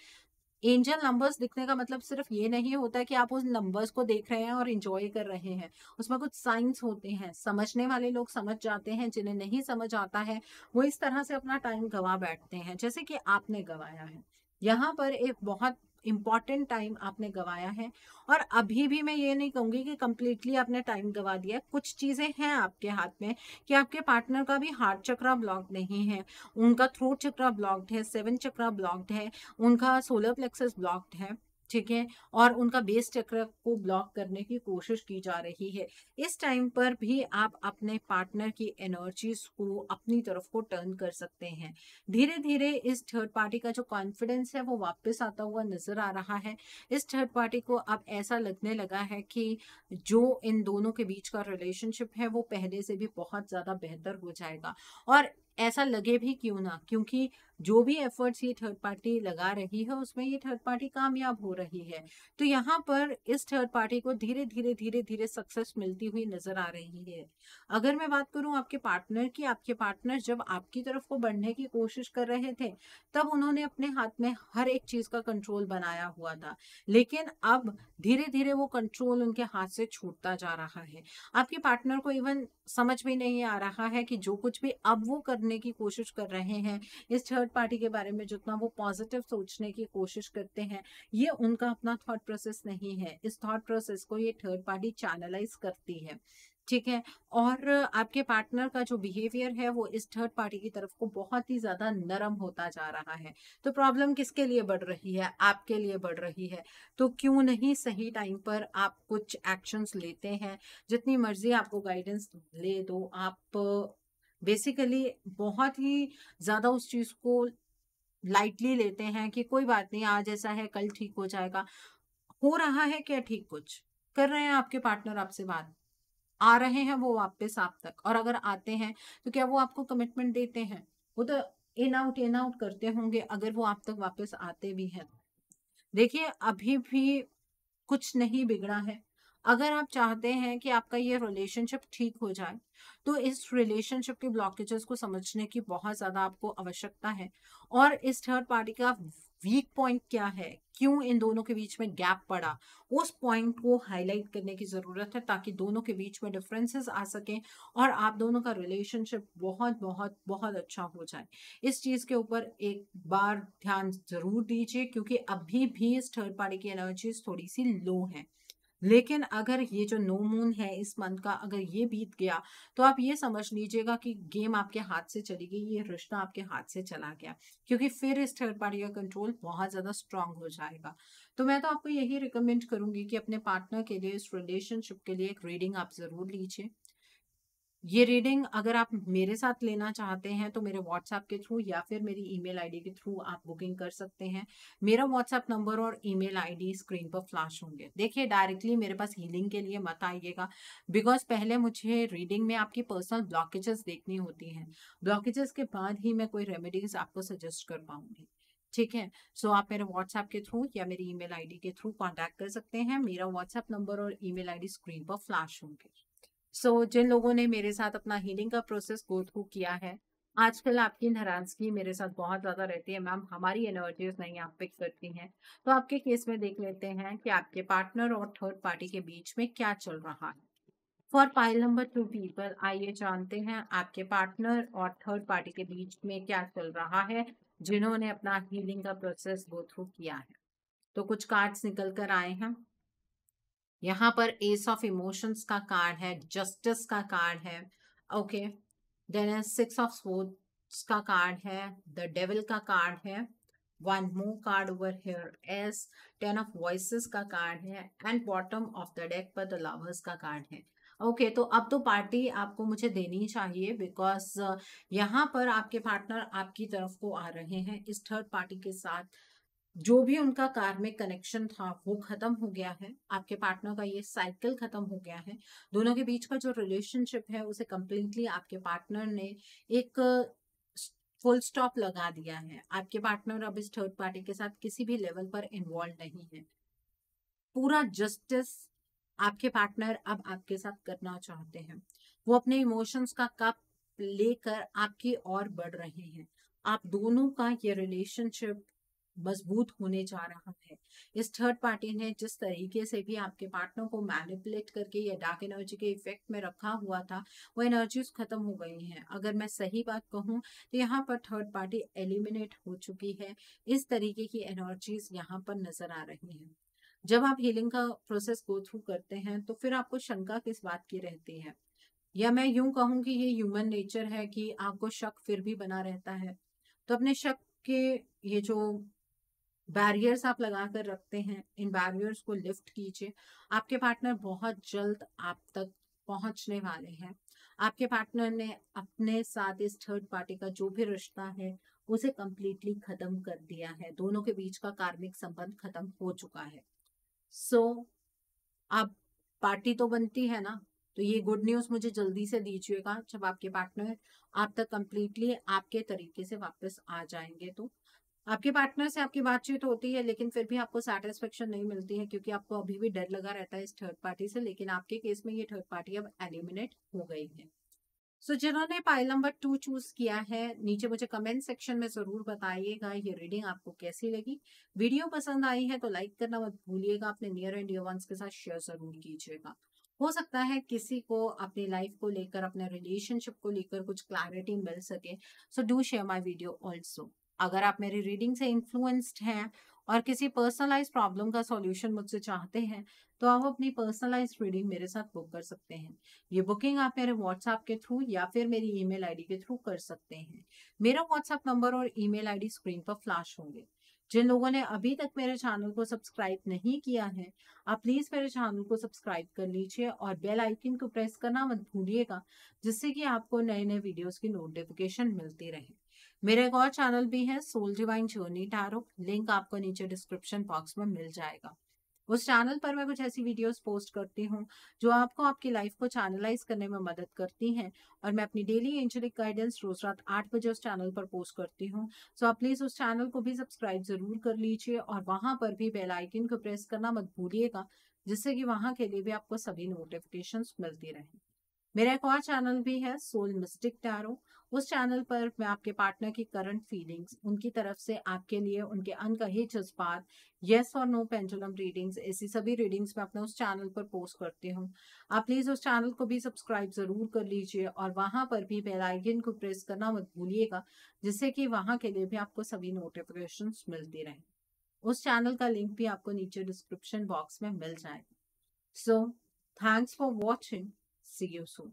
एंजल नंबर्स दिखने का मतलब सिर्फ ये नहीं होता कि आप उस नंबर्स को देख रहे हैं और इंजॉय कर रहे हैं, उसमें कुछ साइंस होते हैं। समझने वाले लोग समझ जाते हैं, जिन्हें नहीं समझ आता है वो इस तरह से अपना टाइम गवा बैठते हैं जैसे कि आपने गवाया है। यहाँ पर एक बहुत इम्पॉर्टेंट टाइम आपने गवाया है। और अभी भी मैं ये नहीं कहूँगी कि कंप्लीटली आपने टाइम गवा दिया है। कुछ चीज़ें हैं आपके हाथ में कि आपके पार्टनर का भी हार्ट चक्रा ब्लॉक नहीं है, उनका थ्रोट चक्रा ब्लॉक्ड है, 7 चक्रा ब्लॉक्ड है, उनका सोलर प्लेक्सस ब्लॉक्ड है, ठीक है, और उनका बेस चक्र को ब्लॉक करने की कोशिश की जा रही है। इस टाइम पर भी आप अपने पार्टनर की एनर्जीज को अपनी तरफ को टर्न कर सकते हैं। धीरे धीरे इस थर्ड पार्टी का जो कॉन्फिडेंस है वो वापस आता हुआ नजर आ रहा है। इस थर्ड पार्टी को अब ऐसा लगने लगा है कि जो इन दोनों के बीच का रिलेशनशिप है वो पहले से भी बहुत ज्यादा बेहतर हो जाएगा। और ऐसा लगे भी क्यों ना, क्योंकि जो भी एफर्ट्स ये थर्ड पार्टी लगा रही है उसमें ये थर्ड पार्टी कामयाब हो रही है। तो यहाँ पर इस थर्ड पार्टी को धीरे धीरे धीरे धीरे सक्सेस मिलती हुई नजर आ रही है। अगर मैं बात करूं आपके पार्टनर की, आपके पार्टनर जब आपकी तरफ को बढ़ने की कोशिश कर रहे थे तब उन्होंने अपने हाथ में हर एक चीज का कंट्रोल बनाया हुआ था, लेकिन अब धीरे धीरे वो कंट्रोल उनके हाथ से छूटता जा रहा है। आपके पार्टनर को इवन समझ में नहीं आ रहा है कि जो कुछ भी अब वो करने की कोशिश कर रहे हैं इस थर्ड पार्टी के बारे में, जितना वो पॉजिटिव सोचने की कोशिश करते हैं, ये उनका अपना थॉट प्रोसेस नहीं है। इस थॉट प्रोसेस को ये थर्ड पार्टी चैनलाइज करती है, ठीक है। और आपके पार्टनर का जो बिहेवियर है वो इस थर्ड पार्टी की तरफ को बहुत ही ज्यादा नरम होता जा रहा है। तो प्रॉब्लम किसके लिए बढ़ रही है? आपके लिए बढ़ रही है। तो क्यों नहीं सही टाइम पर आप कुछ एक्शंस लेते हैं? जितनी मर्जी आपको गाइडेंस ले दो, आप बेसिकली बहुत ही ज्यादा उस चीज को लाइटली लेते हैं कि कोई बात नहीं, आज ऐसा है कल ठीक हो जाएगा। हो रहा है क्या ठीक? कुछ कर रहे हैं आपके पार्टनर आपसे बात, आ रहे हैं वो वापस आप तक? और अगर आते हैं तो क्या वो आपको कमिटमेंट देते हैं? वो तो इन आउट करते होंगे अगर वो आप तक वापस आते भी हैं। देखिए अभी भी कुछ नहीं बिगड़ा है। अगर आप चाहते हैं कि आपका ये रिलेशनशिप ठीक हो जाए तो इस रिलेशनशिप के ब्लॉकेजेस को समझने की बहुत ज्यादा आपको आवश्यकता है। और इस थर्ड पार्टी का वीक पॉइंट क्या है, क्यों इन दोनों के बीच में गैप पड़ा, उस पॉइंट को हाईलाइट करने की जरूरत है ताकि दोनों के बीच में डिफरेंसेस आ सकें और आप दोनों का रिलेशनशिप बहुत बहुत बहुत अच्छा हो जाए। इस चीज के ऊपर एक बार ध्यान जरूर दीजिए, क्योंकि अभी भी इस थर्ड पार्टी की एनर्जीज थोड़ी सी लो है। लेकिन अगर ये जो नो मून है इस मंथ का अगर ये बीत गया तो आप ये समझ लीजिएगा कि गेम आपके हाथ से चली गई, ये रिश्ता आपके हाथ से चला गया, क्योंकि फिर इस थर्ड पार्टी का कंट्रोल बहुत ज्यादा स्ट्रांग हो जाएगा। तो मैं तो आपको यही रिकमेंड करूंगी कि अपने पार्टनर के लिए, इस रिलेशनशिप के लिए एक रीडिंग आप जरूर लीजिए। ये रीडिंग अगर आप मेरे साथ लेना चाहते हैं तो मेरे व्हाट्सएप के थ्रू या फिर मेरी ईमेल आईडी के थ्रू आप बुकिंग कर सकते हैं। मेरा व्हाट्सएप नंबर और ईमेल आईडी स्क्रीन पर फ्लैश होंगे। देखिए डायरेक्टली मेरे पास हीलिंग के लिए मत आइएगा, बिकॉज पहले मुझे रीडिंग में आपकी पर्सनल ब्लॉकेजेस देखनी होती हैं। ब्लॉकेजेस के बाद ही मैं कोई रेमेडीज आपको सजेस्ट कर पाऊंगी, ठीक है। सो आप मेरे व्हाट्सएप के थ्रू या मेरी ईमेल आईडी के थ्रू कांटेक्ट कर सकते हैं। मेरा व्हाट्सएप नंबर और ईमेल आईडी स्क्रीन पर फ्लैश होंगे। जिन लोगों ने मेरे साथ अपना हीलिंग का प्रोसेस गो थ्रू किया है, आजकल आपकी नाराजगी मेरे साथ बहुत ज्यादा रहती है मैम, हमारी एनर्जीज नहीं आप पिक करती हैं, तो आपके केस में देख लेते हैं कि आपके पार्टनर और थर्ड पार्टी के बीच में क्या चल रहा है। फॉर पाइल नंबर 2 पीपल, आइए जानते हैं आपके पार्टनर और थर्ड पार्टी के बीच में क्या चल रहा है जिन्होंने अपना हीलिंग का प्रोसेस गो थ्रू किया है। तो कुछ कार्ड्स निकल कर आए हैं। यहाँ पर एस ऑफ इमोशंस का कार्ड है, जस्टिस का कार्ड है, ओके। देन 6 ऑफ स्वॉर्ड्स का कार्ड है, द डेविल का कार्ड है, one more card over here S 10 of voices का कार्ड है, and bottom of the deck पर द लवर्स का कार्ड है। ओके तो अब तो पार्टी आपको मुझे देनी चाहिए, बिकॉज यहाँ पर आपके पार्टनर आपकी तरफ को आ रहे हैं। इस थर्ड पार्टी के साथ जो भी उनका कार्मिक कनेक्शन था वो खत्म हो गया है। आपके पार्टनर का ये साइकिल खत्म हो गया है। दोनों के बीच का जो रिलेशनशिप है उसे कंप्लीटली आपके पार्टनर ने एक फुल स्टॉप लगा दिया है। आपके पार्टनर अब इस थर्ड पार्टी के साथ किसी भी लेवल पर इन्वॉल्व नहीं है। पूरा जस्टिस आपके पार्टनर अब आपके साथ करना चाहते हैं। वो अपने इमोशंस का कप लेकर आपकी ओर बढ़ रहे हैं। आप दोनों का ये रिलेशनशिप मजबूत होने जा रहा है। इस थर्ड पार्टी ने जिस तरीके से भी आपके पार्टनर को मैनिपुलेट करके या डार्क एनर्जी के इफेक्ट में रखा हुआ था, वो एनर्जीज खत्म हो गई हैं। अगर मैं सही बात कहूँ तो यहाँ पर थर्ड पार्टी एलिमिनेट हो चुकी है। इस तरीके की एनर्जीज यहाँ पर नजर आ रही हैं। जब आप हीलिंग का प्रोसेस गो थ्रू करते हैं तो फिर आपको शंका किस बात की रहती है, या मैं यूं कहूं कि ये ह्यूमन नेचर है कि आपको शक फिर भी बना रहता है। तो अपने शक के ये जो बैरियर्स आप लगा कर रखते हैं, इन बैरियर्स को लिफ्ट कीजिए। आपके पार्टनर बहुत जल्द आप तक पहुंचने वाले हैं। आपके पार्टनर ने अपने साथ इस थर्ड पार्टी का जो भी रिश्ता है उसे कंप्लीटली खत्म कर दिया है। दोनों के बीच का कार्मिक संबंध खत्म हो चुका है। सो अब पार्टी तो बनती है ना, तो ये गुड न्यूज मुझे जल्दी से दीजिएगा जब आपके पार्टनर आप तक कंप्लीटली आपके तरीके से वापस आ जाएंगे। तो आपके पार्टनर से आपकी बातचीत होती है लेकिन फिर भी आपको सेटिस्फेक्शन नहीं मिलती है, क्योंकि आपको अभी भी डर लगा रहता है इस थर्ड पार्टी से। लेकिन आपके केस में ये थर्ड पार्टी अब एलिमिनेट हो गई है। सो जिन्होंने पाइल नंबर 2 चूज किया है, नीचे मुझे कमेंट सेक्शन में जरूर बताइएगा ये रीडिंग आपको कैसी लगी। वीडियो पसंद आई है तो लाइक करना मत भूलिएगा। अपने नियर एंड डियर वंस के साथ शेयर जरूर कीजिएगा। हो सकता है किसी को अपनी लाइफ को लेकर, अपने रिलेशनशिप को लेकर कुछ क्लैरिटी मिल सके। So do share my video also. अगर आप मेरी रीडिंग से इन्फ्लुएंस्ड हैं और किसी पर्सनलाइज प्रॉब्लम का सॉल्यूशन मुझसे चाहते हैं, तो आप अपनी पर्सनलाइज रीडिंग मेरे साथ बुक कर सकते हैं। ये बुकिंग आप मेरे व्हाट्सएप के थ्रू या फिर मेरी ईमेल आईडी के थ्रू कर सकते हैं। मेरा व्हाट्सएप नंबर और ईमेल आईडी स्क्रीन पर फ्लैश होंगे। जिन लोगों ने अभी तक मेरे चैनल को सब्सक्राइब नहीं किया है, आप प्लीज मेरे चैनल को सब्सक्राइब कर लीजिए और बेल आइकन को प्रेस करना मत भूलिएगा, जिससे कि आपको नए नए वीडियोस की नोटिफिकेशन मिलती रहे। मेरा एक और चैनल भी है, soul divine journey tarot, link आपको नीचे डिस्क्रिप्शन बॉक्स में मिल जाएगा। उस चैनल पर मैं कुछ ऐसी वीडियोस पोस्ट करती हूँ जो आपको आपकी लाइफ को चैनलाइज करने में मदद करती हैं। और मैं अपनी डेली एंजेलिक गाइडेंस रोज रात 8 बजे उस चैनल पर पोस्ट करती हूँ। सो आप प्लीज उस चैनल को भी सब्सक्राइब जरूर कर लीजिए और वहां पर भी बेल आइकन को प्रेस करना मत भूलिएगा, जिससे कि वहां के लिए भी आपको सभी नोटिफिकेशंस मिलती रहे। मेरा एक और चैनल भी है, सोल मिस्टिक टैरो। उस चैनल पर मैं आपके पार्टनर की करंट फीलिंग्स, उनकी तरफ से आपके लिए उनके अनकहे जज्बात, यस और नो पेंडुलम रीडिंग्स, ऐसी सभी रीडिंग्स मैं अपने उस चैनल पर पोस्ट करती हूँ। आप प्लीज उस चैनल को भी सब्सक्राइब जरूर कर लीजिए और वहां पर भी बेल आइकन को प्रेस करना मत भूलिएगा, जिससे कि वहां के लिए भी आपको सभी नोटिफिकेशन मिलती रहे। उस चैनल का लिंक भी आपको नीचे डिस्क्रिप्शन बॉक्स में मिल जाएगा। So thanks for watching. See you soon.